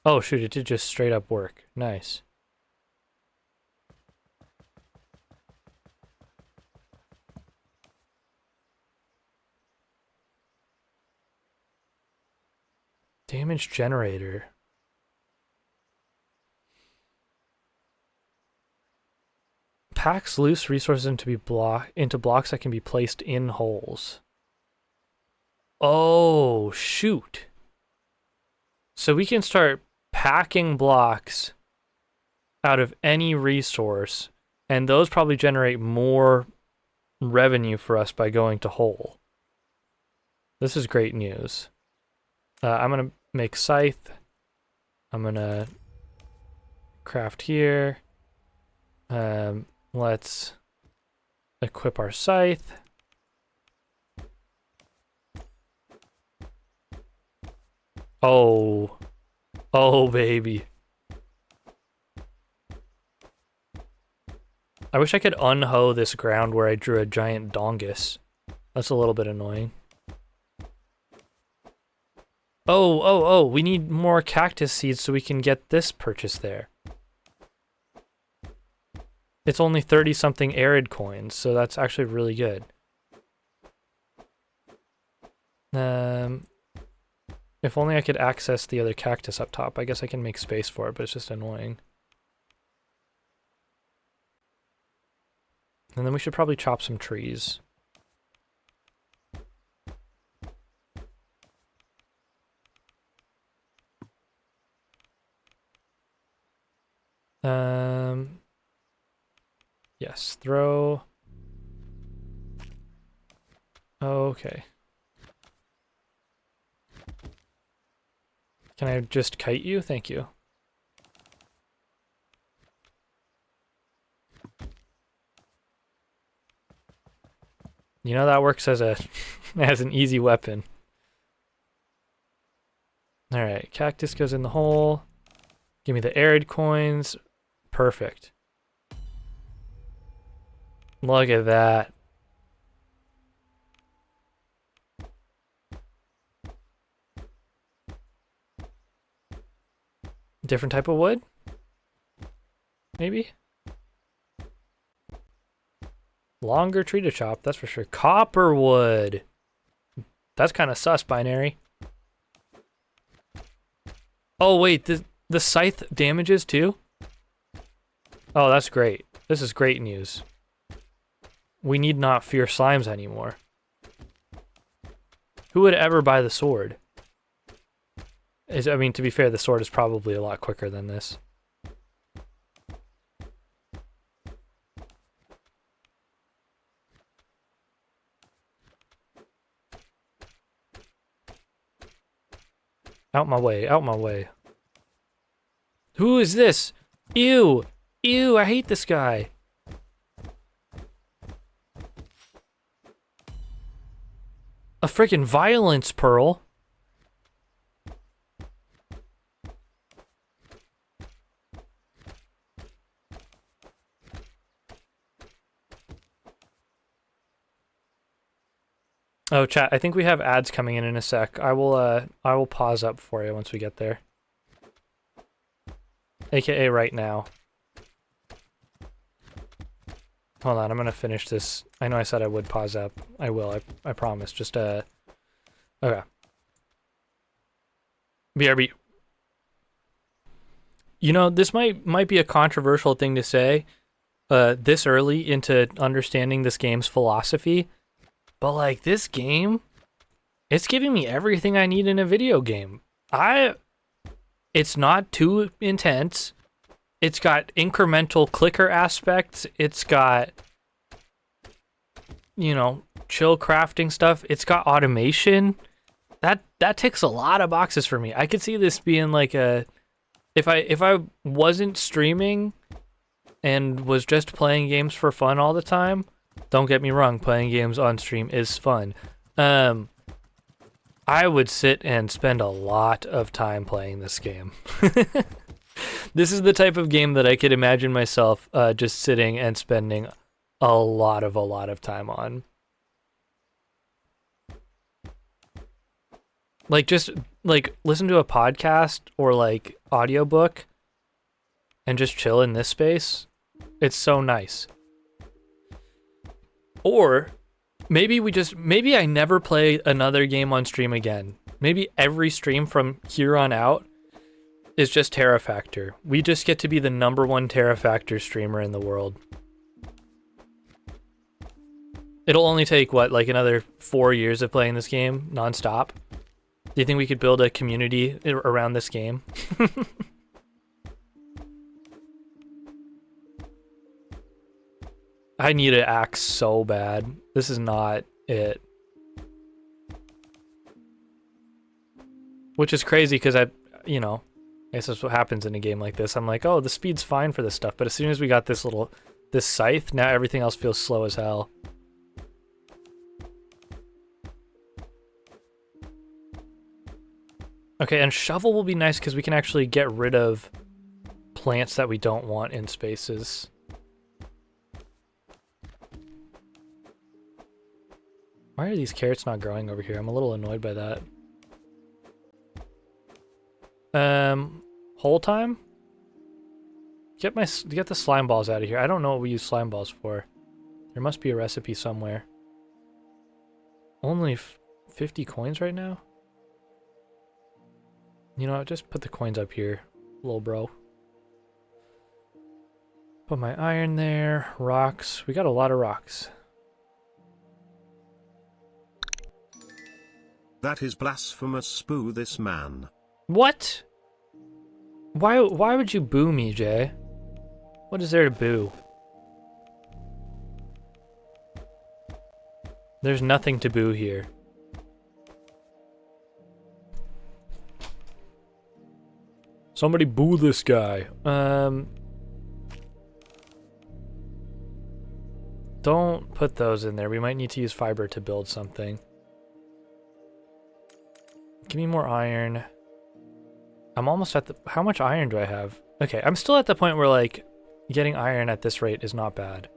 Speaker 1: Oh, shoot, it did just straight up work. Nice. Damage generator. Packs loose resources into blocks that can be placed in holes. Oh, shoot. So we can start packing blocks out of any resource, and those probably generate more revenue for us by going to hole. This is great news. I'm going to make scythe. I'm going to craft here. Let's equip our scythe. Oh. Oh, baby. I wish I could unhoe this ground where I drew a giant dongus. That's a little bit annoying. Oh, we need more cactus seeds so we can get this purchased there. It's only 30-something arid coins, so that's actually really good. If only I could access the other cactus up top. I guess I can make space for it, but it's just annoying. And then we should probably chop some trees. Yes, throw. Okay. Can I just kite you? Thank you. You know that works as a as an easy weapon. All right, cactus goes in the hole. Give me the arid coins. Perfect. Look at that. Different type of wood? Maybe? Longer tree to chop, that's for sure. Copper wood. That's kind of sus, binary. Oh, wait, the scythe damages too? Oh, that's great. This is great news. We need not fear slimes anymore. Who would ever buy the sword? I mean, to be fair, the sword is probably a lot quicker than this. Out my way, out my way. Who is this? Ew! Ew, I hate this guy. A freaking violence pearl. Oh, chat, I think we have ads coming in a sec. I will pause up for you once we get there. AKA right now. Hold on, I'm gonna finish this. I know I said I would pause up. I will, I promise. Just, okay. BRB. You know, this might be a controversial thing to say this early into understanding this game's philosophy, but like this game, it's giving me everything I need in a video game. It's not too intense. It's got incremental clicker aspects. It's got, you know, chill crafting stuff. It's got automation. That ticks a lot of boxes for me. I could see this being like if I wasn't streaming and was just playing games for fun all the time. Don't get me wrong, playing games on stream is fun. I would sit and spend a lot of time playing this game. This is the type of game that I could imagine myself just sitting and spending a lot of time on. Like just like listen to a podcast or like audiobook and just chill in this space. It's so nice. Or maybe I never play another game on stream again. Maybe every stream from here on out is just Terrafactor. We just get to be the #1 Terrafactor streamer in the world. It'll only take, what, like another 4 years of playing this game nonstop? Do you think we could build a community around this game? I need an axe so bad. This is not it. Which is crazy because I guess that's what happens in a game like this. I'm like, oh, the speed's fine for this stuff. But as soon as we got this scythe, now everything else feels slow as hell. Okay, and shovel will be nice because we can actually get rid of plants that we don't want in spaces. Why are these carrots not growing over here? I'm a little annoyed by that. Whole time? Get the slime balls out of here. I don't know what we use slime balls for. There must be a recipe somewhere. Only 50 coins right now? You know what, just put the coins up here, little bro. Put my iron there, rocks. We got a lot of rocks.
Speaker 2: That is blasphemous. Boo this man.
Speaker 1: What? Why would you boo me, Jay? What is there to boo? There's nothing to boo here. Somebody boo this guy. Don't put those in there. We might need to use fiber to build something. Give me more iron. I'm almost at the... How much iron do I have? Okay, I'm still at the point where, like, getting iron at this rate is not bad.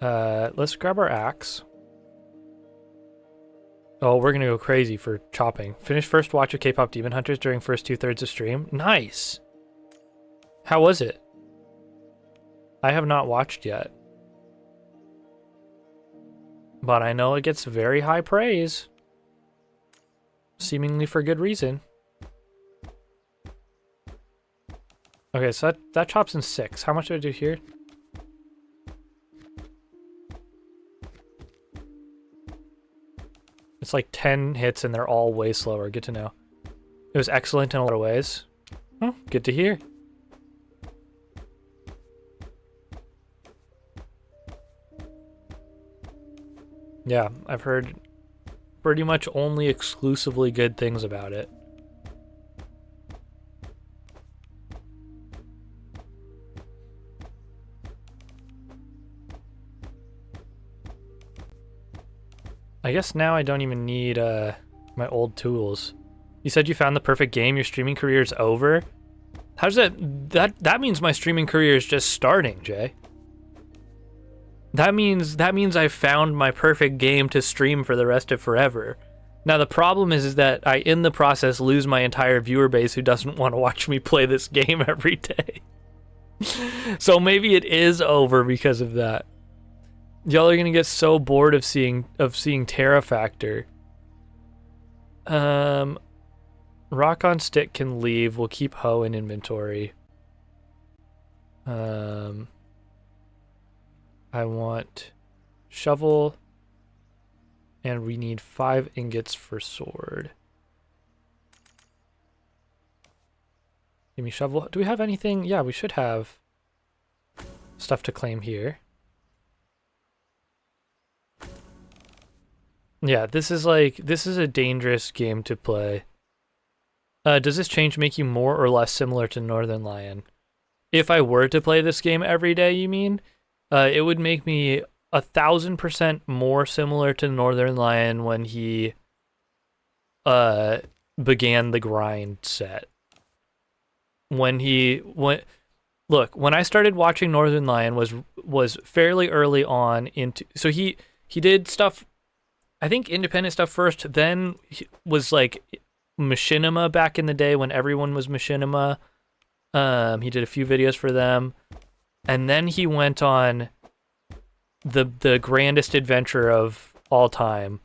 Speaker 1: Let's grab our axe. Oh, we're gonna go crazy for chopping. Finish first watch of K-pop Demon Hunters during first 2/3 of stream. Nice! How was it? I have not watched yet. But I know it gets very high praise. Seemingly for good reason. Okay, so that chops in 6. How much do I do here? It's like 10 hits and they're all way slower. Good to know. It was excellent in a lot of ways. Oh, good to hear. Yeah, I've heard pretty much only exclusively good things about it. I guess now I don't even need my old tools. You said you found the perfect game, your streaming career is over? How does that means my streaming career is just starting, Jay. That means I found my perfect game to stream for the rest of forever. Now the problem is that I in the process lose my entire viewer base who doesn't want to watch me play this game every day. So maybe it is over because of that. Y'all are gonna get so bored of seeing Terrafactor. Rock on stick can leave. We'll keep hoe in inventory. I want shovel, and we need 5 ingots for sword. Give me shovel. Do we have anything? Yeah, we should have stuff to claim here. Yeah, this is a dangerous game to play. Does this change make you more or less similar to Northern Lion? If I were to play this game every day, you mean? It would make me 1,000% more similar to Northern Lion when he began the grind set. When I started watching Northern Lion was fairly early on into, so he did stuff, I think independent stuff first, then was like Machinima back in the day when everyone was Machinima. He did a few videos for them, and then he went on the grandest adventure of all time,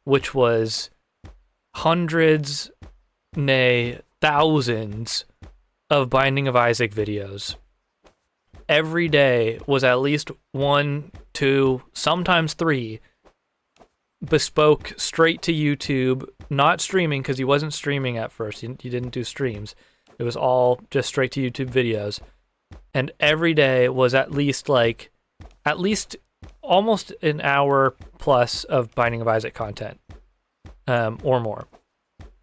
Speaker 1: which was hundreds, nay, thousands of Binding of Isaac videos. Every day was at least 1, 2, sometimes 3 bespoke straight to YouTube, not streaming because he wasn't streaming at first. He didn't do streams. It was all just straight to YouTube videos. And every day was at least almost an hour plus of Binding of Isaac content, or more.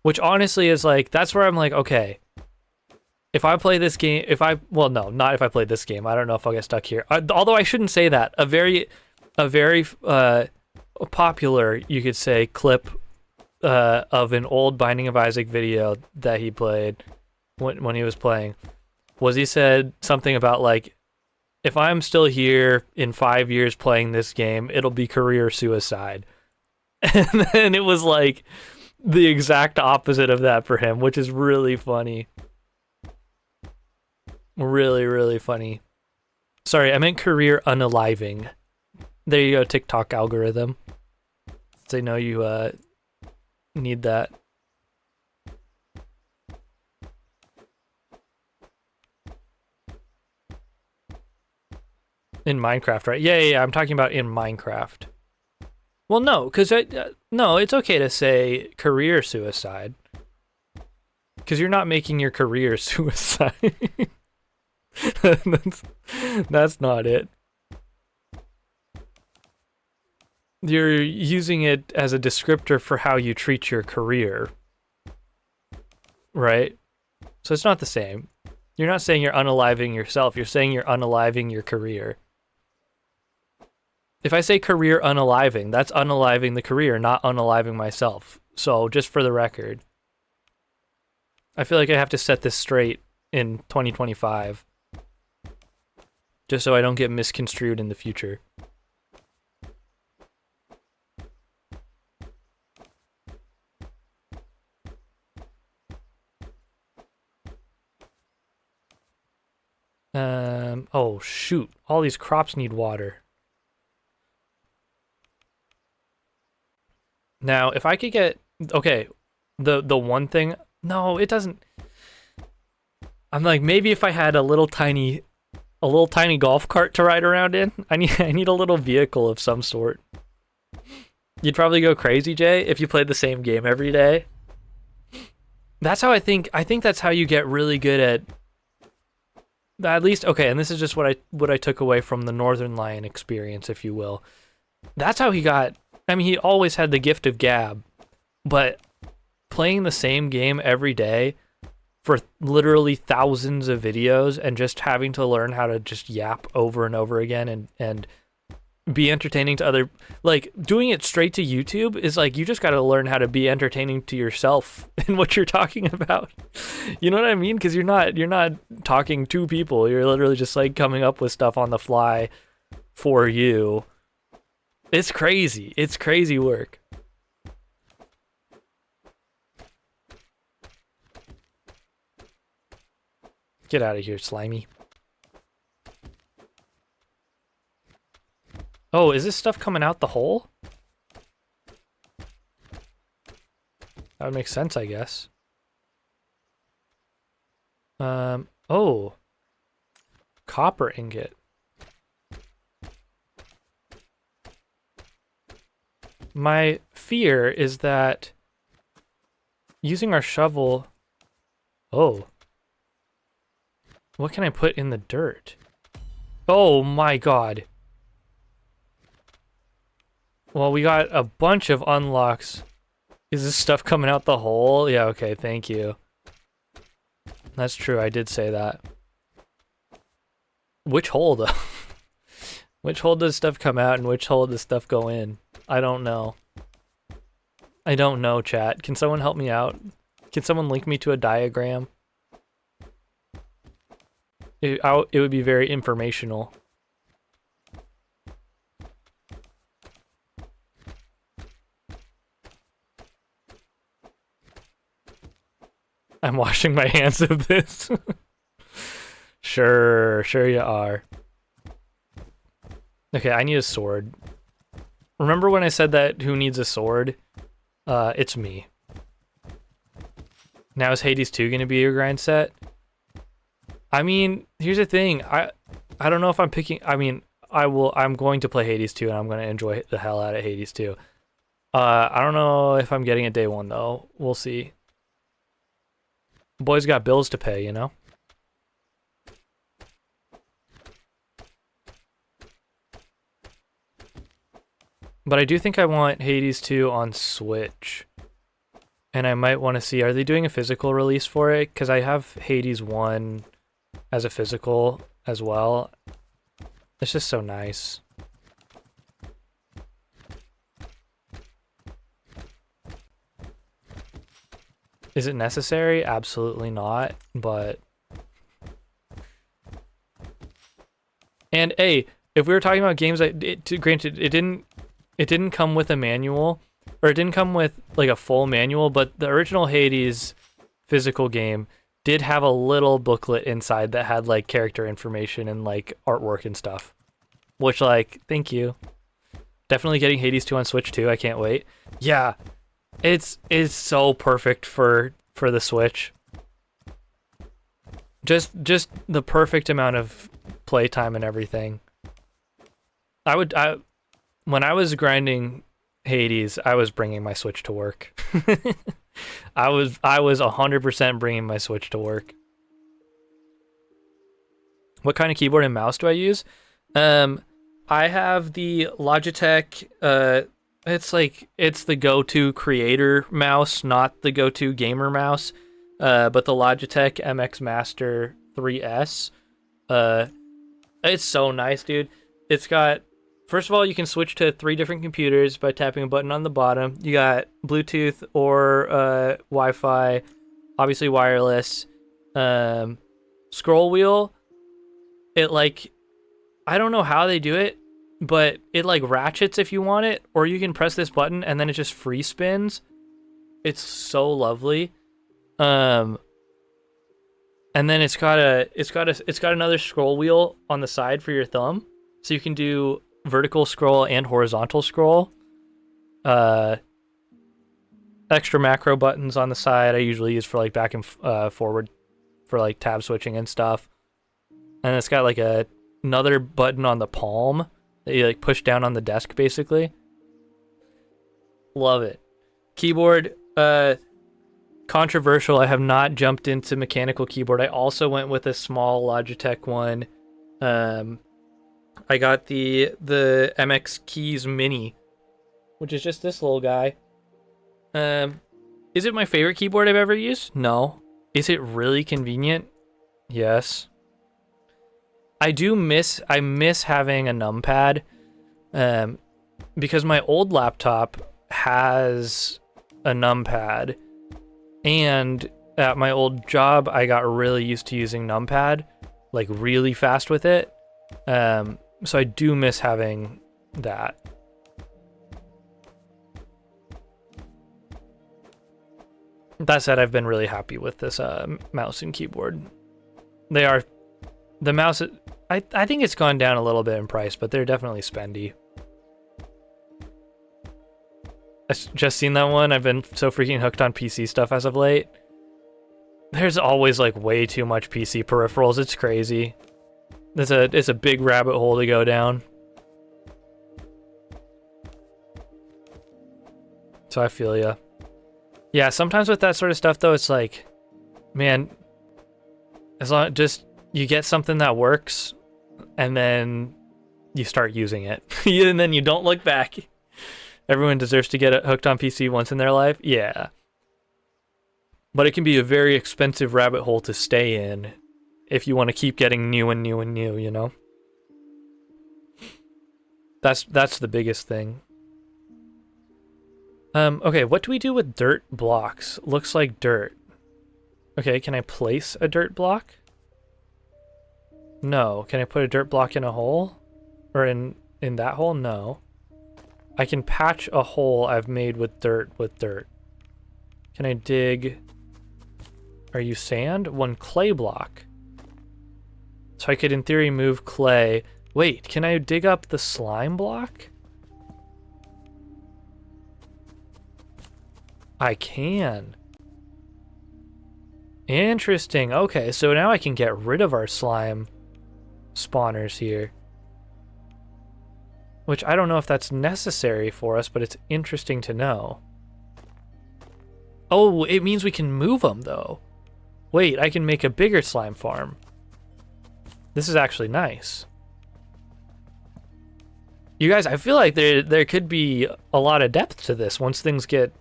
Speaker 1: Which honestly is like, that's where I'm like, okay, if I play this game, well, no, not if I play this game. I don't know if I'll get stuck here. Although I shouldn't say that. A very popular, you could say, clip of an old Binding of Isaac video that he played when he was playing was he said something about like, if I'm still here in 5 years playing this game, it'll be career suicide. And then it was like the exact opposite of that for him, which is really funny. Really, really funny. Sorry, I meant career unaliving. There you go, TikTok algorithm. They know you need that. In Minecraft, right? Yeah, I'm talking about in Minecraft. Well, no, because no, it's okay to say career suicide. Because you're not making your career suicide. That's not it. You're using it as a descriptor for how you treat your career. Right? So it's not the same. You're not saying you're unaliving yourself, you're saying you're unaliving your career. If I say career unaliving, that's unaliving the career, not unaliving myself. So, just for the record. I feel like I have to set this straight in 2025. Just so I don't get misconstrued in the future. Oh shoot, all these crops need water. Now, if I could get, okay, the one thing, no, it doesn't. I'm like, maybe if I had a little tiny golf cart to ride around in. I need a little vehicle of some sort. You'd probably go crazy, Jay, if you played the same game every day. That's how I think that's how you get really good at least, okay, and this is just what I took away from the Northern Lion experience, if you will. That's how he got, I mean, he always had the gift of gab, but playing the same game every day for literally thousands of videos and just having to learn how to just yap over and over again and be entertaining to other, like doing it straight to YouTube is like, you just got to learn how to be entertaining to yourself in what you're talking about. You know what I mean? Because you're not talking to people. You're literally just like coming up with stuff on the fly for you. It's crazy. It's crazy work. Get out of here, slimy. Oh, is this stuff coming out the hole? That would make sense, I guess. Oh, copper ingot. My fear is that using our shovel... Oh. What can I put in the dirt? Oh my god. Well, we got a bunch of unlocks. Is this stuff coming out the hole? Yeah, okay, thank you. That's true, I did say that. Which hole, though? Which hole does stuff come out and which hole does stuff go in? I don't know. I don't know, chat. Can someone help me out? Can someone link me to a diagram? It would be very informational. I'm washing my hands of this. Sure you are. Okay, I need a sword. Remember when I said that who needs a sword? It's me. Now is Hades 2 gonna be your grind set? I mean, here's the thing. I don't know if I'm picking... I mean, I'm going to play Hades 2 and I'm gonna enjoy the hell out of Hades 2. I don't know if I'm getting it day one though. We'll see. Boys got bills to pay, you know? But I do think I want Hades 2 on Switch. And I might want to see, are they doing a physical release for it? Because I have Hades 1 as a physical as well. It's just so nice. Is it necessary? Absolutely not, but... And hey, if we were talking about games that, granted, it didn't come with a manual, or it didn't come with like a full manual, but the original Hades physical game did have a little booklet inside that had like character information and like artwork and stuff. Which, like, thank you. Definitely getting Hades 2 on Switch too, I can't wait. Yeah. It's so perfect for the Switch. Just the perfect amount of playtime and everything. When I was grinding Hades, I was bringing my Switch to work. I was 100% bringing my Switch to work. What kind of keyboard and mouse do I use? I have the Logitech, it's the go-to creator mouse, not the go-to gamer mouse, but the Logitech MX Master 3S. It's so nice, dude. It's got, first of all, you can switch to 3 different computers by tapping a button on the bottom. You got Bluetooth or Wi-Fi, obviously wireless. Scroll wheel, it like, I don't know how they do it, but it like ratchets if you want it, or you can press this button and then it just free spins. It's so lovely. And then it's got another scroll wheel on the side for your thumb, so you can do vertical scroll and horizontal scroll. Extra macro buttons on the side I usually use for like back and forward for like tab switching and stuff. And it's got like another button on the palm that you like push down on the desk basically. Love it. Keyboard, controversial. I have not jumped into mechanical keyboard. I also went with a small Logitech one. I got the MX Keys Mini, which is just this little guy. Is it my favorite keyboard I've ever used? No. Is it really convenient? Yes. I miss having a numpad, because my old laptop has a numpad, and at my old job I got really used to using numpad, like really fast with it. So I do miss having that. That said, I've been really happy with this mouse and keyboard. The mouse, I think it's gone down a little bit in price, but they're definitely spendy. I just seen that one. I've been so freaking hooked on PC stuff as of late. There's always like way too much PC peripherals. It's crazy. It's a big rabbit hole to go down. So I feel ya. Yeah, sometimes with that sort of stuff though, it's like, man, as long just you get something that works, and then you start using it, and then you don't look back. Everyone deserves to get hooked on PC once in their life. Yeah. But it can be a very expensive rabbit hole to stay in if you want to keep getting new and new and new, you know? That's the biggest thing. Okay, what do we do with dirt blocks? Looks like dirt. Okay, can I place a dirt block? No. Can I put a dirt block in a hole? Or in that hole? No. I can patch a hole I've made with dirt. Can I dig... Are you sand? One clay block. So I could, in theory, move clay. Wait, can I dig up the slime block? I can. Interesting. Okay, so now I can get rid of our slime spawners here. Which I don't know if that's necessary for us, but it's interesting to know. Oh, it means we can move them, though. Wait, I can make a bigger slime farm. This is actually nice. You guys, I feel like there could be a lot of depth to this once things get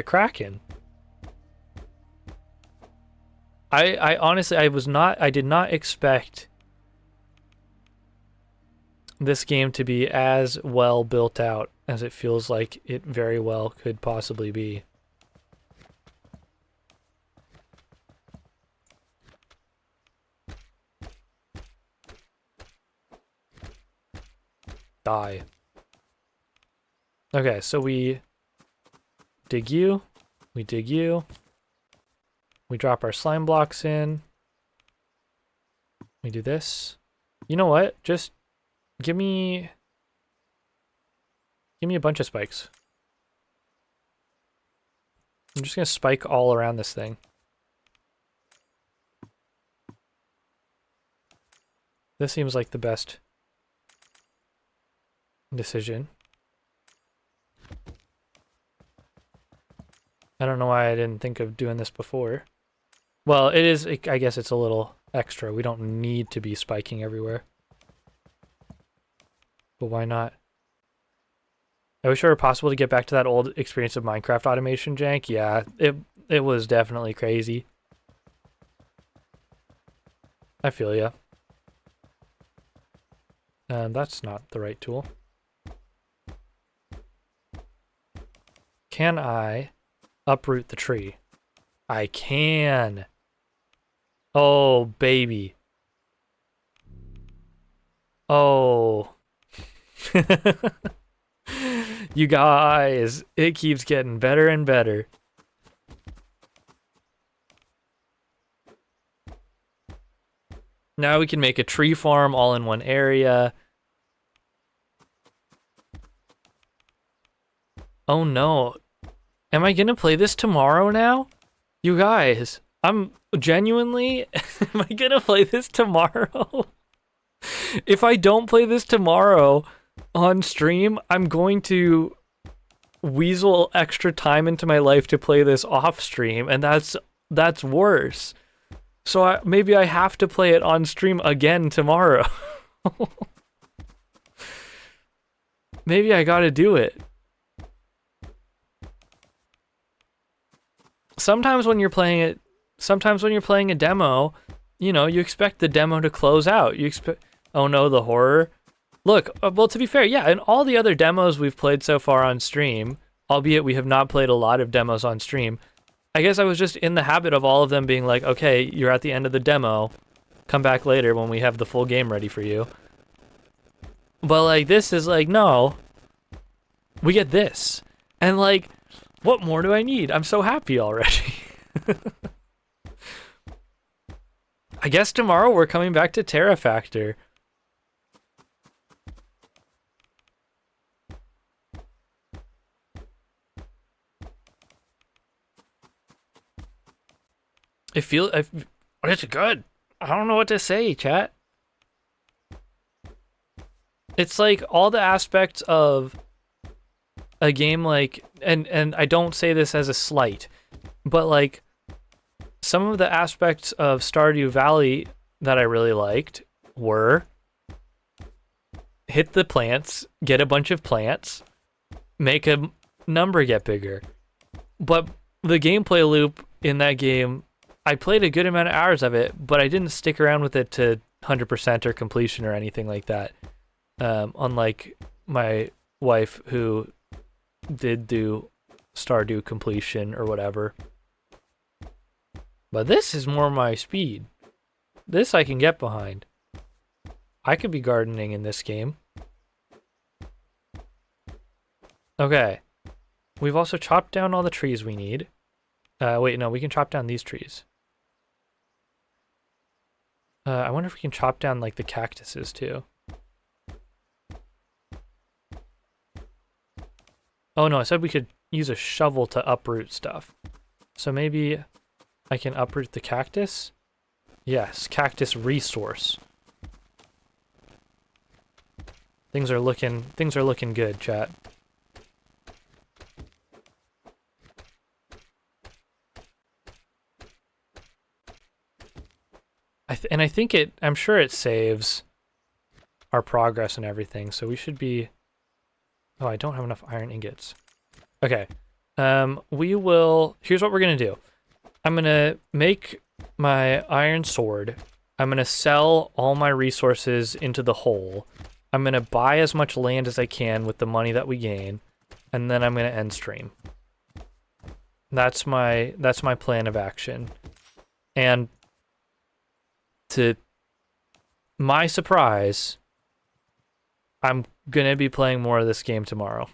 Speaker 1: cracking. I honestly I did not expect this game to be as well built out as it feels like it very well could possibly be. Die. Okay, so we dig you, we dig you, we drop our slime blocks in, we do this. You know what? Just give me a bunch of spikes. I'm just gonna spike all around this thing. This seems like the best decision. I don't know why I didn't think of doing this before. Well, I guess it's a little extra. We don't need to be spiking everywhere. But why not? I wish it were possible to get back to that old experience of Minecraft automation jank. Yeah, it was definitely crazy. I feel ya. That's not the right tool. Can I uproot the tree? I can. Oh, baby. Oh. You guys, it keeps getting better and better. Now we can make a tree farm all in one area. Oh no. Am I gonna play this tomorrow now? You guys, I'm genuinely, am I gonna play this tomorrow? If I don't play this tomorrow on stream, I'm going to weasel extra time into my life to play this off stream, and that's worse. So maybe I have to play it on stream again tomorrow. Maybe I gotta do it. Sometimes when you're playing a demo, you know, you expect the demo to close out. You expect, oh no, the horror. Look, well, to be fair, yeah, in all the other demos we've played so far on stream, albeit we have not played a lot of demos on stream, I guess I was just in the habit of all of them being like, okay, you're at the end of the demo, come back later when we have the full game ready for you. But like, this is like, no, we get this. And like, what more do I need? I'm so happy already. I guess tomorrow we're coming back to Terrafactor. It's good. I don't know what to say, chat. It's like all the aspects of a game like, and I don't say this as a slight, but like some of the aspects of Stardew Valley that I really liked were hit the plants, get a bunch of plants, make a number get bigger. But the gameplay loop in that game, I played a good amount of hours of it, but I didn't stick around with it to 100% or completion or anything like that. Unlike my wife who did do Stardew completion or whatever. But this is more my speed. This I can get behind. I could be gardening in this game. Okay. We've also chopped down all the trees we need. Wait, no, we can chop down these trees. I wonder if we can chop down like the cactuses too. Oh no, I said we could use a shovel to uproot stuff. So maybe I can uproot the cactus? Yes, cactus resource. Things are looking good, chat. I think I'm sure it saves our progress and everything, so we should be... Oh, I don't have enough iron ingots. Okay. Here's what we're gonna do. I'm gonna make my iron sword. I'm gonna sell all my resources into the hole. I'm gonna buy as much land as I can with the money that we gain, and then I'm gonna end stream. That's my plan of action. And to my surprise, I'm gonna be playing more of this game tomorrow.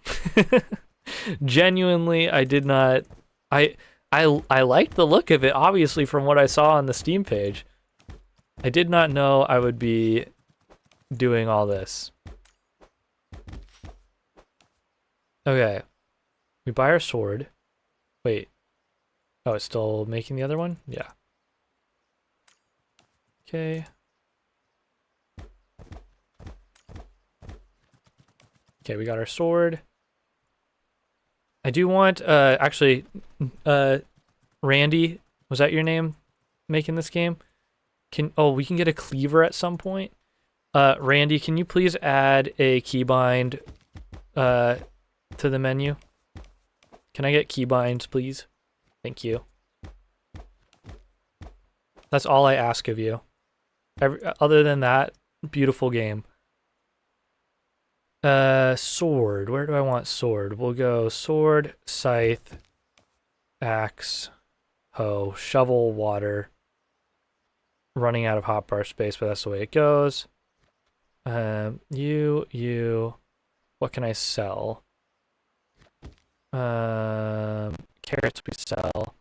Speaker 1: Genuinely, I did not. I liked the look of it, obviously, from what I saw on the Steam page. I did not know I would be doing all this. Okay. We buy our sword. Wait. Oh, it's still making the other one? Yeah. Okay. Okay, we got our sword. I do want, actually, Randy, was that your name making this game? We can get a cleaver at some point. Randy, can you please add a keybind, to the menu? Can I get keybinds, please? Thank you. That's all I ask of you. Other than that, beautiful game. Sword. Where do I want sword? We'll go sword, scythe, axe, hoe, shovel, water. Running out of hotbar space, but that's the way it goes. What can I sell? Carrots we sell.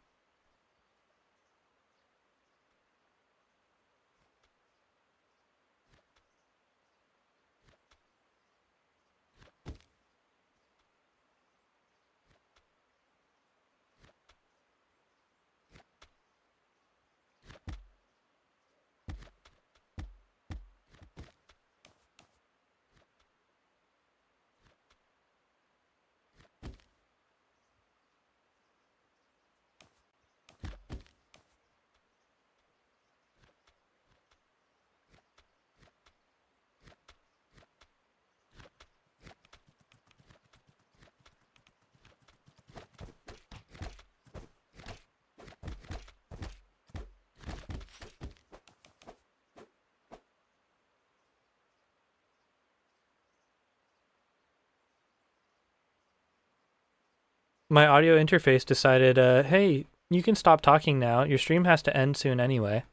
Speaker 1: My audio interface decided, hey, you can stop talking now. Your stream has to end soon anyway.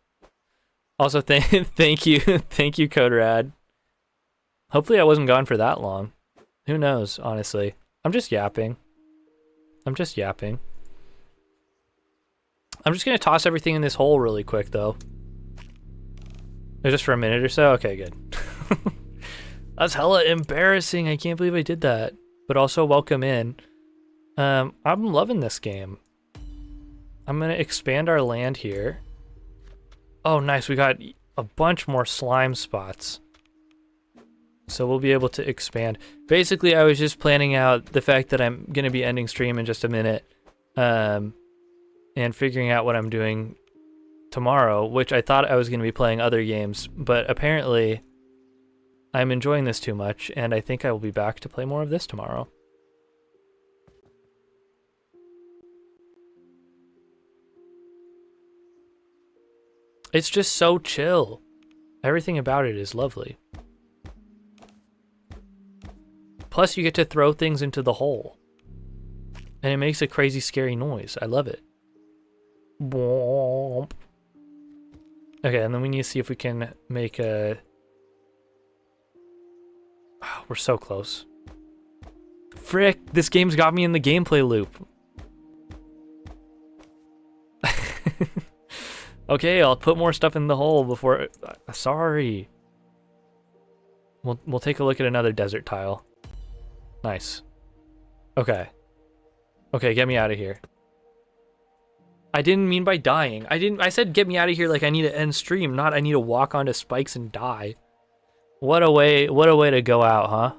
Speaker 1: Also, thank you, CodeRad. Hopefully I wasn't gone for that long. Who knows, honestly. I'm just yapping. I'm just gonna toss everything in this hole really quick, though. Just for a minute or so? Okay, good. That's hella embarrassing. I can't believe I did that. But also, welcome in. I'm loving this game. I'm gonna expand our land here. Oh, nice. We got a bunch more slime spots. So we'll be able to expand. Basically, I was just planning out the fact that I'm going to be ending stream in just a minute. And figuring out what I'm doing tomorrow, which I thought I was going to be playing other games. But apparently, I'm enjoying this too much. And I think I will be back to play more of this tomorrow. It's just so chill. Everything about it is lovely. Plus, you get to throw things into the hole. And it makes a crazy, scary noise. I love it. Okay, and then we need to see if we can make a... Oh, we're so close. Frick, this game's got me in the gameplay loop. Okay, I'll put more stuff in the hole before... Sorry. We'll take a look at another desert tile. Nice. Okay. Okay, get me out of here. I didn't mean by dying. I said get me out of here like I need to end stream, not I need to walk onto spikes and die. What a way to go out, huh?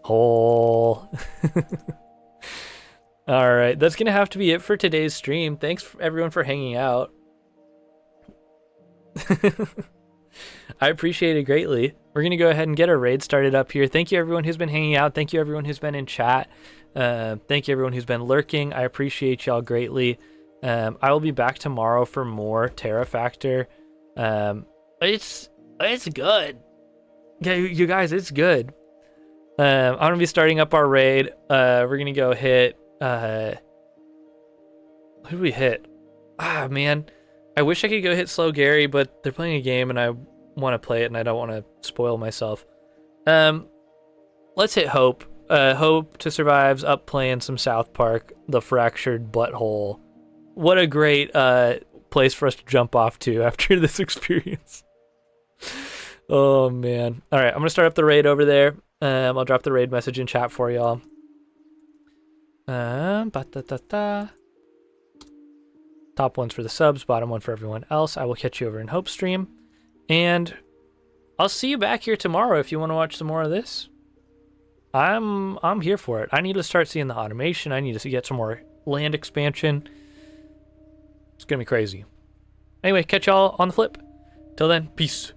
Speaker 1: Hole. Alright, that's gonna have to be it for today's stream. Thanks everyone for hanging out. I appreciate it greatly. We're gonna go ahead and get our raid started up here. Thank you everyone who's been hanging out. Thank you everyone who's been in chat. Thank you everyone who's been lurking. I appreciate y'all greatly. I will be back tomorrow for more Terrafactor. It's good. Yeah, you guys, it's good. I'm gonna be starting up our raid. We're gonna go hit. Who did we hit? Ah, man. I wish I could go hit Slow Gary, but they're playing a game and I want to play it and I don't want to spoil myself. Let's hit Hope. Hope to Survive's up playing some South Park, The Fractured Butthole. What a great place for us to jump off to after this experience. Oh, man. All right, I'm going to start up the raid over there. I'll drop the raid message in chat for y'all. Top one's for the subs, bottom one for everyone else. I will catch you over in Hope stream. And I'll see you back here tomorrow if you want to watch some more of this. I'm here for it. I need to start seeing the automation. I need to get some more land expansion. It's gonna be crazy. Anyway, catch y'all on the flip. Till then, peace.